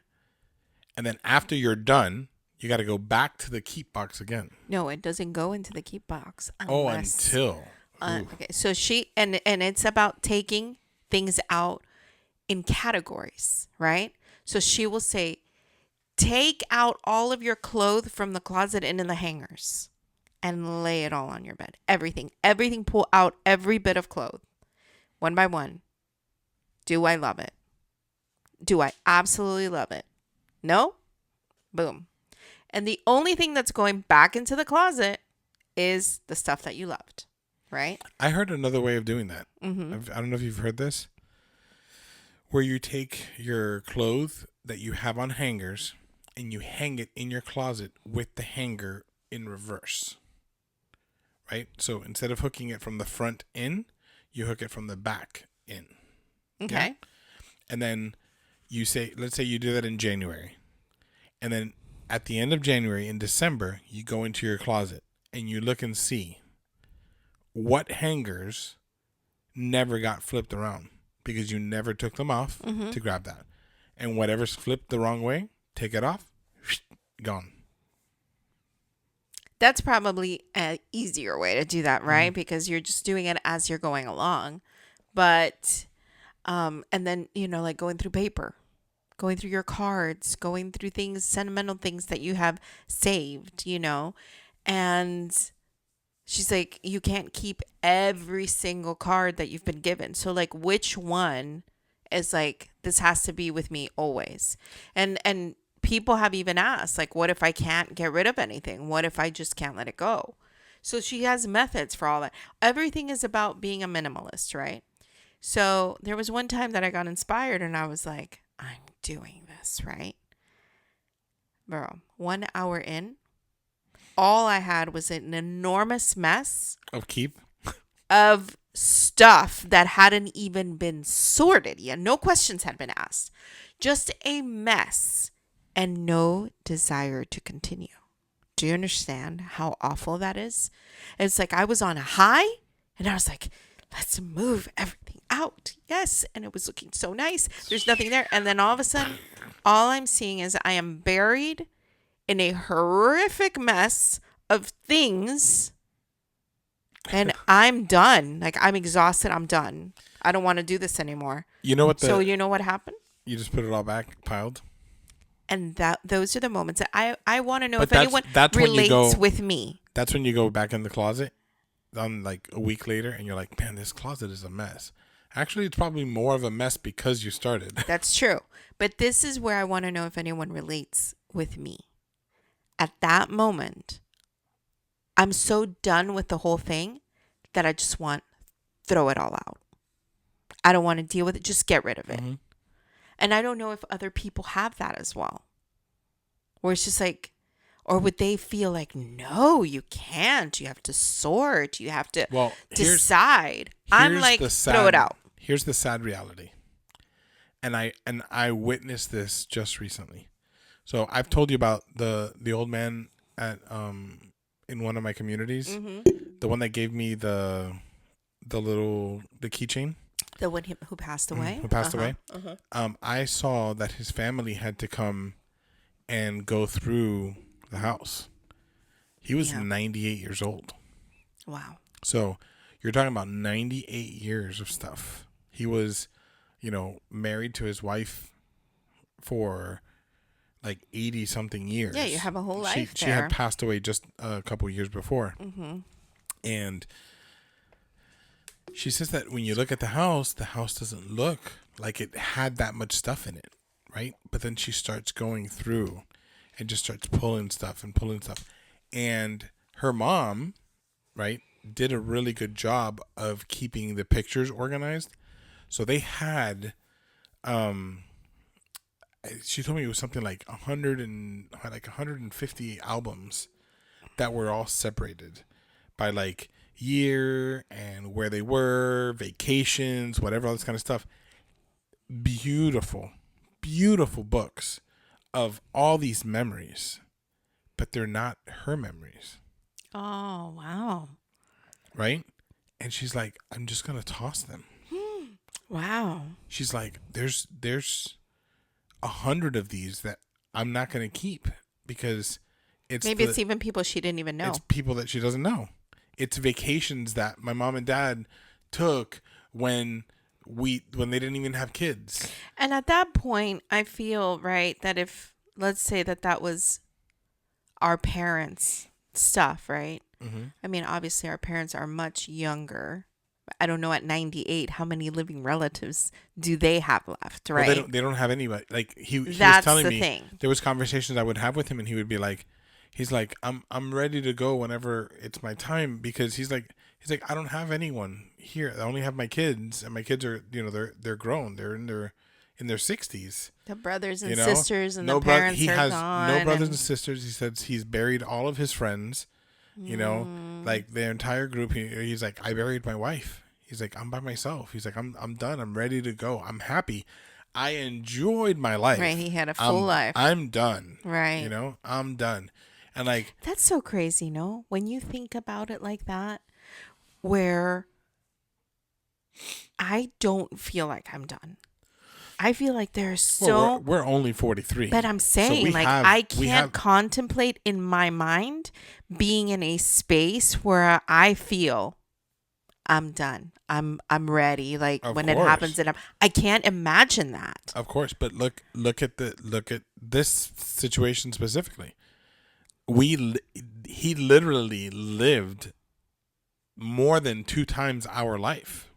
And then after you're done, you got to go back to the keep box again. No, it doesn't go into the keep box Until. Okay, so and it's about taking things out in categories, right? So she will say, take out all of your clothes from the closet and in the hangers and lay it all on your bed. Everything, pull out every bit of clothes one by one. Do I love it? Do I absolutely love it? No? Boom. And the only thing that's going back into the closet is the stuff that you loved, right? I heard another way of doing that. Mm-hmm. I don't know if you've heard this, where you take your clothes that you have on hangers and you hang it in your closet with the hanger in reverse, right? So instead of hooking it from the front in, you hook it from the back in. Okay. Yeah? And then you say, let's say you do that in January. And then at the end of January, in December, you go into your closet and you look and see what hangers never got flipped around because you never took them off to grab that. And whatever's flipped the wrong way, take it off, gone. That's probably an easier way to do that, right? Because you're just doing it as you're going along. But, and then, like going through paper, going through your cards, going through things, sentimental things that you have saved, and she's like, you can't keep every single card that you've been given. So like, which one is like, this has to be with me always? And people have even asked, like, what if I can't get rid of anything? What if I just can't let it go? So she has methods for all that. Everything is about being a minimalist, right? So there was one time that I got inspired and I was like, I'm doing this, right? Bro, 1 hour in, all I had was an enormous mess of stuff that hadn't even been sorted yet. No questions had been asked. Just a mess and no desire to continue. Do you understand how awful that is? It's like I was on a high and I was like, let's move everything out. Yes. And it was looking so nice. There's nothing there. And then all of a sudden, all I'm seeing is I am buried in a horrific mess of things. And I'm done. Like, I'm exhausted. I'm done. I don't want to do this anymore. You know what? So you know what happened? You just put it all back, piled. And those are the moments that I want to know if anyone relates with me. That's when you go back in the closet on like a week later and you're like, man, this closet is a mess. Actually, it's probably more of a mess because you started. That's true. But this is where I want to know if anyone relates with me. At that moment, I'm so done with the whole thing that I just want throw it all out. I don't want to deal with it. Just get rid of it. Mm-hmm. And I don't know if other people have that as well. Where it's just like, or would they feel like, no, you can't. You have to sort. You have to decide. I'm like, throw it out. Here's the sad reality. And I witnessed this just recently. So I've told you about the old man at in one of my communities, the one that gave me the keychain. The one who passed away? Who passed away. I saw that his family had to come and go through the house. He was 98 years old. Wow. So you're talking about 98 years of stuff. He was, married to his wife for like 80 something years. Yeah, you have a whole life She had passed away just a couple years before. Mm-hmm. And she says that when you look at the house doesn't look like it had that much stuff in it, right? But then she starts going through and just starts pulling stuff. And her mom, right, did a really good job of keeping the pictures organized. So they had, she told me it was something like 150 albums that were all separated by like year and where they were, vacations, whatever, all this kind of stuff. Beautiful books of all these memories, but they're not her memories. Oh, wow. Right? And she's like, I'm just going to toss them. Wow. She's like, there's 100 of these that I'm not going to keep because Maybe it's even people she didn't even it's know. people that she doesn't know. It's vacations that my mom and dad took when they didn't even have kids. And at that point, I feel, right, that if, let's say that was our parents' stuff, right? Mm-hmm. I mean, obviously, our parents are much younger. I don't know at 98 how many living relatives do they have left, Well, right? they don't have anybody. Like he was That's telling the me, thing. there was conversations I would have with him, and he would be like, he's like, I'm ready to go whenever it's my time, because he's like I don't have anyone here. I only have my kids, and my kids are, they're grown. They're in their 60s. The brothers You and know, sisters and the no brother. parents He are has no gone. brothers And and sisters. He says he's buried all of his friends. Like their entire group. He's like, I buried my wife. He's like, I'm by myself. He's like, I'm done. I'm ready to go. I'm happy. I enjoyed my life. right, he had a full life. I'm done. Right. I'm done. And like, That's so crazy, no? When you think about it like that, where I don't feel like I'm done. I feel like there's so, we're only 43. but I'm So saying, like, have, I can't contemplate in my mind being in a space where I feel I'm done. I'm ready. Like Of when it course. happens, and I can't imagine that. Of course, but look at this situation specifically. He literally lived more than 2 times our life.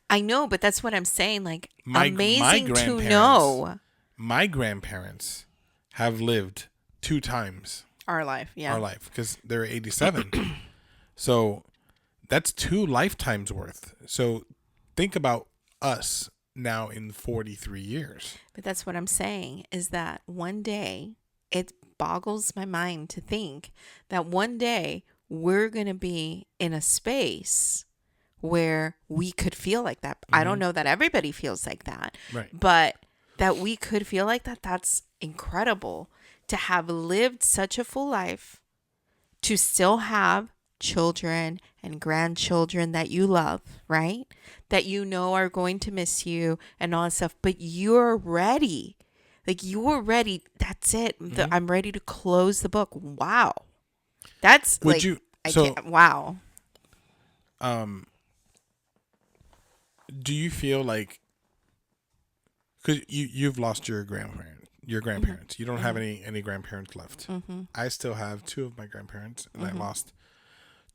I know, but that's what I'm saying. Like, My amazing to grandparents- know My grandparents have lived 2 times our life. Yeah. our life because they're 87. So that's 2 lifetimes worth. So think about us now in 43 years. But that's what I'm saying is that one day it boggles my mind to think that one day we're going to be in a space where we could feel like that. I don't know that everybody feels like that, Right. but that we could feel like that. That's incredible to have lived such a full life, to still have children and grandchildren that you love, right? That you know are going to miss you and all that stuff, but you're ready. Like you're ready. That's it. I'm ready to close the book. Wow. That's Would like, you? I So, can't, wow. do you feel like, because you've lost your grandparents, you don't have any grandparents left. I still have 2 of my grandparents, and I lost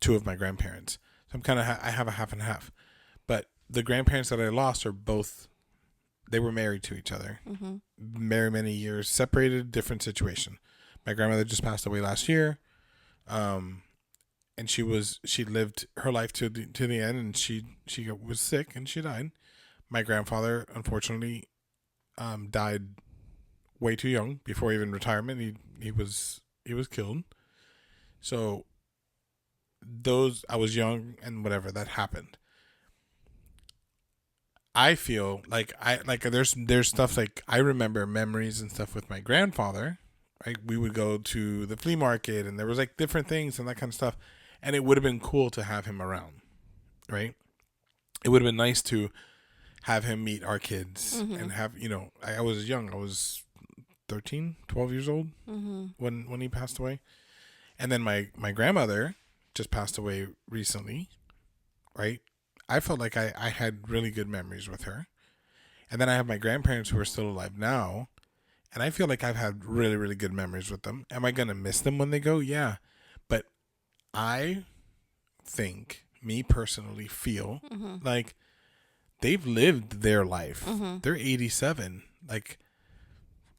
2 of my grandparents. So I'm kind of I have a half and half, but the grandparents that I lost are both, they were married to each other, very many years separated, different situation. My grandmother just passed away last year, and she lived her life to the end, and she was sick and she died. My grandfather unfortunately died way too young, before even retirement. He was killed. So I was young and whatever that happened. I feel like there's stuff like I remember memories and stuff with my grandfather. Right, we would go to the flea market and there was like different things and that kind of stuff, and it would have been cool to have him around. Right, it would have been nice to have him meet our kids and have, I was young. I was 13, 12 years old when he passed away. And then my grandmother just passed away recently, right? I felt like I had really good memories with her. And then I have my grandparents who are still alive now, and I feel like I've had really, really good memories with them. Am I going to miss them when they go? Yeah. But I think, me personally feel like they've lived their life. They're 87. Like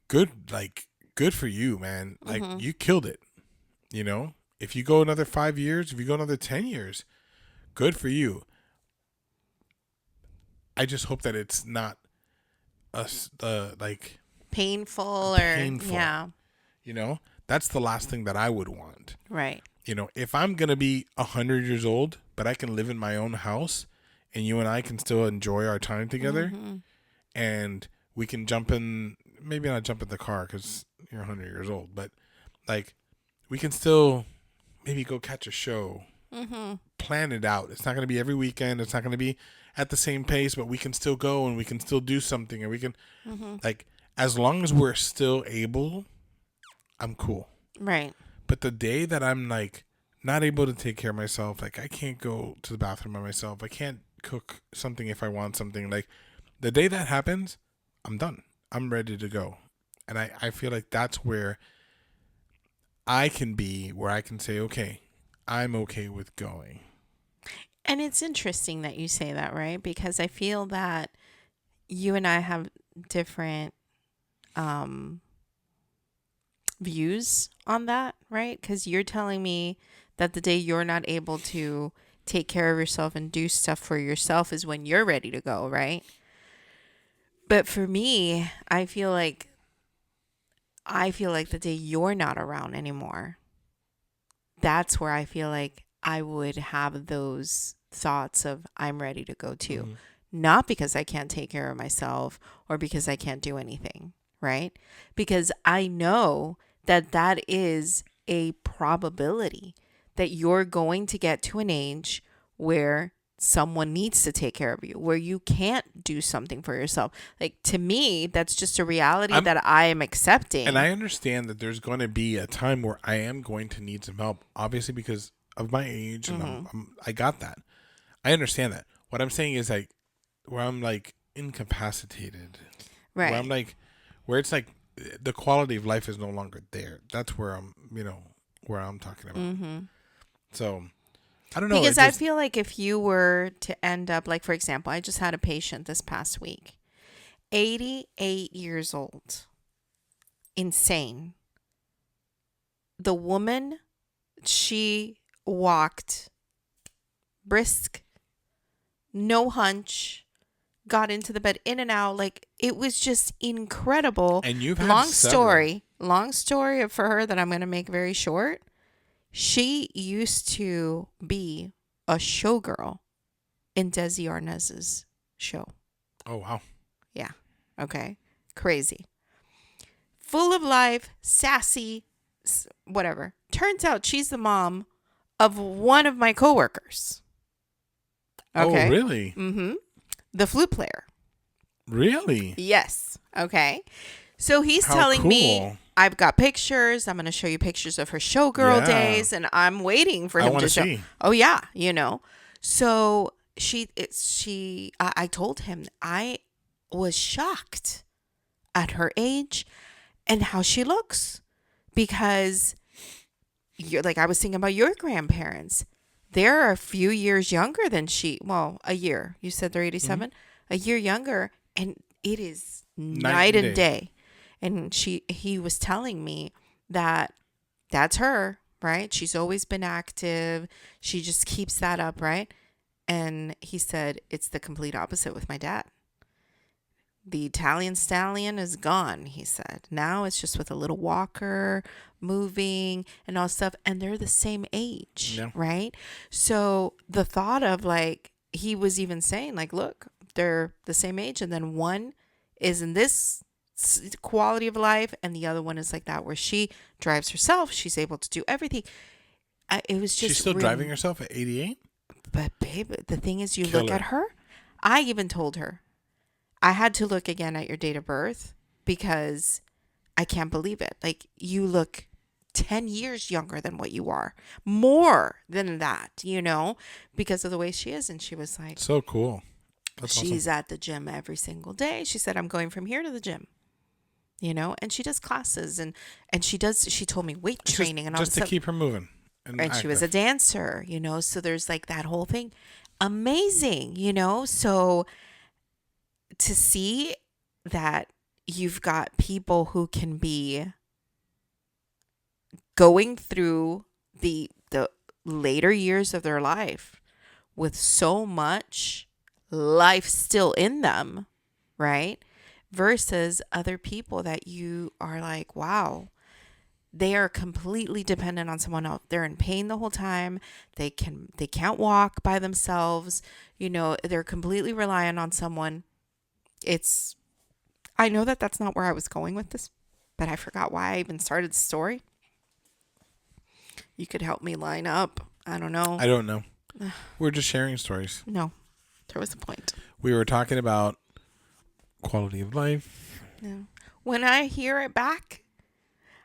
good for you, man. Like you killed it. If you go another 5 years, if you go another 10 years, good for you. I just hope that it's not like Painful. Yeah. That's the last thing that I would want. Right. If I'm going to be 100 years old, but I can live in my own house and you and I can still enjoy our time together, and we can maybe not jump in the car because you're 100 years old, but like we can still maybe go catch a show plan it out. It's not going to be every weekend. It's not going to be at the same pace, but we can still go and we can still do something, and we can like, as long as we're still able, I'm cool. Right. But the day that I'm like not able to take care of myself, like I can't go to the bathroom by myself, I can't cook something if I want something, like the day that happens, I'm done. I'm ready to go. And I feel like that's where I can be, where I can say, okay, I'm okay with going. And it's interesting that you say that, right? Because I feel that you and I have different um, views on that, right? Because you're telling me that the day you're not able to take care of yourself and do stuff for yourself is when you're ready to go, right? But for me, I feel like the day you're not around anymore, that's where I feel like I would have those thoughts of I'm ready to go too. Mm-hmm. Not because I can't take care of myself or because I can't do anything, right? Because I know that that is a probability that you're going to get to an age where someone needs to take care of you, where you can't do something for yourself. Like, to me, that's just a reality that I am accepting. And I understand that there's going to be a time where I am going to need some help, obviously because of my age, and I got that. I understand that. What I'm saying is like where I'm like incapacitated, Right. where I'm like, where it's like the quality of life is no longer there. That's where I'm, where I'm talking about. So I don't know. Because I feel like if you were to end up, like, for example, I just had a patient this past week, 88 years old, insane. The woman, she walked brisk, no hunch, got into the bed in and out. Like, it was just incredible. And you've had long story for her that I'm going to make very short. She used to be a showgirl in Desi Arnaz's show. Oh, wow. Yeah. Okay. Crazy. Full of life, sassy, whatever. Turns out she's the mom of one of my coworkers. Okay. Oh, really? Mm-hmm. The flute player. Really? Yes. Okay. So he's telling me, I've got pictures. I'm going to show you pictures of her showgirl days, and I'm waiting for him to show. See. Oh yeah, So I told him I was shocked at her age and how she looks, because you're like, I was thinking about your grandparents. They're a few years younger than she. Well, a year. You said they're 87, a year younger, and it is night and day. And he was telling me that that's her, right? She's always been active. She just keeps that up, right? And he said it's the complete opposite with my dad. The Italian stallion is gone, he said. Now it's just with a little walker, moving and all stuff. And they're the same age, right? So the thought of, like, he was even saying, like, look, they're the same age. And then one is in this quality of life and the other one is like that, where she drives herself, she's able to do everything. It was just, she's still driving herself at 88. But babe, the thing is, you look at her. I even told her I had to look again at your date of birth because I can't believe it. Like, you look 10 years younger than what you are, more than that, because of the way she is. And she was like, so cool. She's awesome. At the gym every single day. She said, I'm going from here to the gym. And she does classes and she told me weight training and all just to keep her moving. And she was a dancer, so there's like that whole thing. Amazing, so to see that you've got people who can be going through the later years of their life with so much life still in them, right? Versus other people that you are like, wow, they are completely dependent on someone else. They're in pain the whole time. They can't walk by themselves. They're completely reliant on someone. I know that that's not where I was going with this, but I forgot why I even started the story. You could help me line up. I don't know. I don't know. We're just sharing stories. No, there was a point. We were talking about quality of life. No. When I hear it back,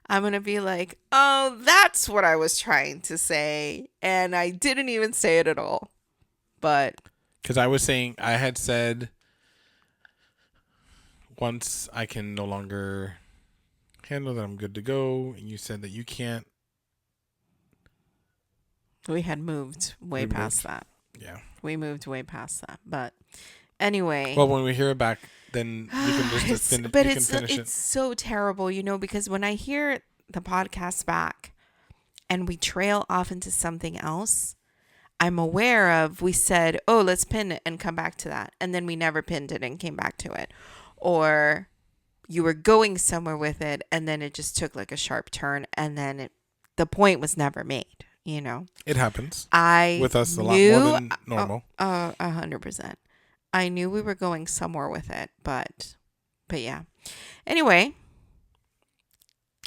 I'm going to be like, oh, that's what I was trying to say. And I didn't even say it at all. But. Because I had said once I can no longer handle that I'm good to go. And you said that you can't. We had moved way past that. Yeah. We moved way past that. But anyway. Well, when we hear it back, then you can just finish it. It's so terrible, because when I hear the podcast back and we trail off into something else, I'm aware of, we said, oh, let's pin it and come back to that. And then we never pinned it and came back to it. Or you were going somewhere with it and then it just took like a sharp turn and then the point was never made. It happens. With us a lot more than normal. 100%. I knew we were going somewhere with it, but yeah. Anyway,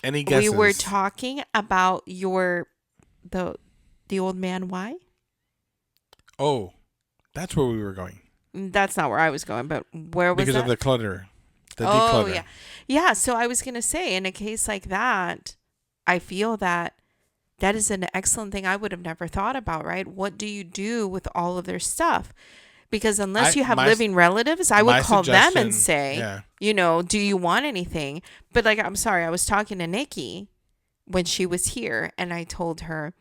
any guesses? We were talking about the old man. Why? Oh, that's where we were going. That's not where I was going, but where was that? Because of the clutter, the declutter. Yeah. Yeah. So I was gonna say, in a case like that, I feel that is an excellent thing I would have never thought about, right? What do you do with all of their stuff? Because unless you have living relatives, I would call them and say, do you want anything? But I'm sorry, I was talking to Nikki when she was here and I told her,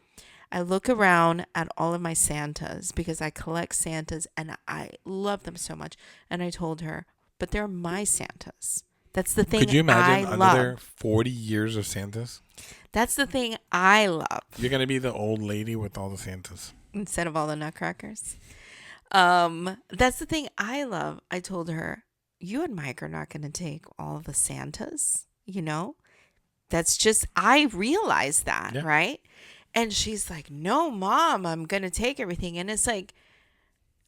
I look around at all of my Santas because I collect Santas and I love them so much. And I told her, but they're my Santas. That's the thing I love. Could you imagine another 40 years of Santas? That's the thing I love. You're going to be the old lady with all the Santas. Instead of all the nutcrackers. That's the thing I love. I told her, you and Mike are not going to take all the Santas, That's just, I realize that, right? And she's like, no, Mom, I'm going to take everything. And it's like,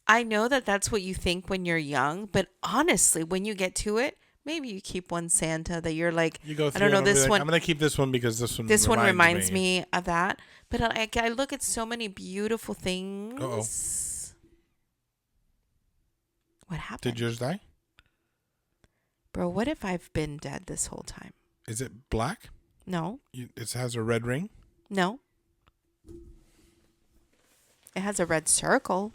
I know that that's what you think when you're young, but honestly, when you get to it, maybe you keep one Santa that you're like, you go I don't know, this one. I'm going to keep this one because this one reminds me of that. But I look at so many beautiful things. Uh-oh. What happened? Did yours die? Bro, what if I've been dead this whole time? Is it black? No. It has a red ring? No. It has a red circle.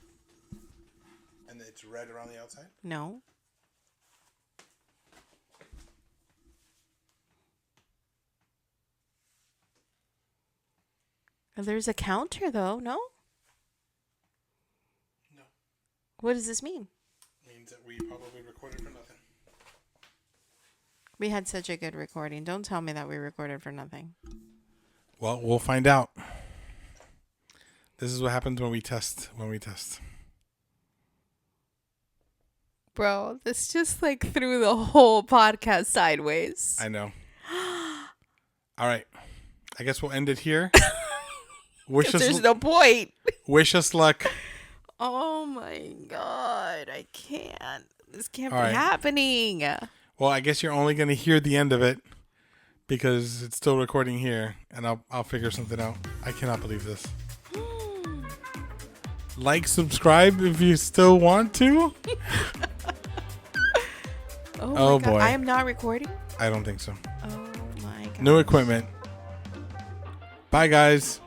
And it's red around the outside? No. There's a counter, though, no? No. What does this mean? It means that we probably recorded for nothing. We had such a good recording. Don't tell me that we recorded for nothing. Well, we'll find out. This is what happens when we test. Bro, this just threw the whole podcast sideways. I know. All right. I guess we'll end it here. There's no point. Wish us luck. Oh my God. I can't. This can't be happening. Well, I guess you're only going to hear the end of it because it's still recording here and I'll figure something out. I cannot believe this. Like, subscribe if you still want to. Oh boy. I am not recording? I don't think so. Oh my God. New equipment. Bye, guys.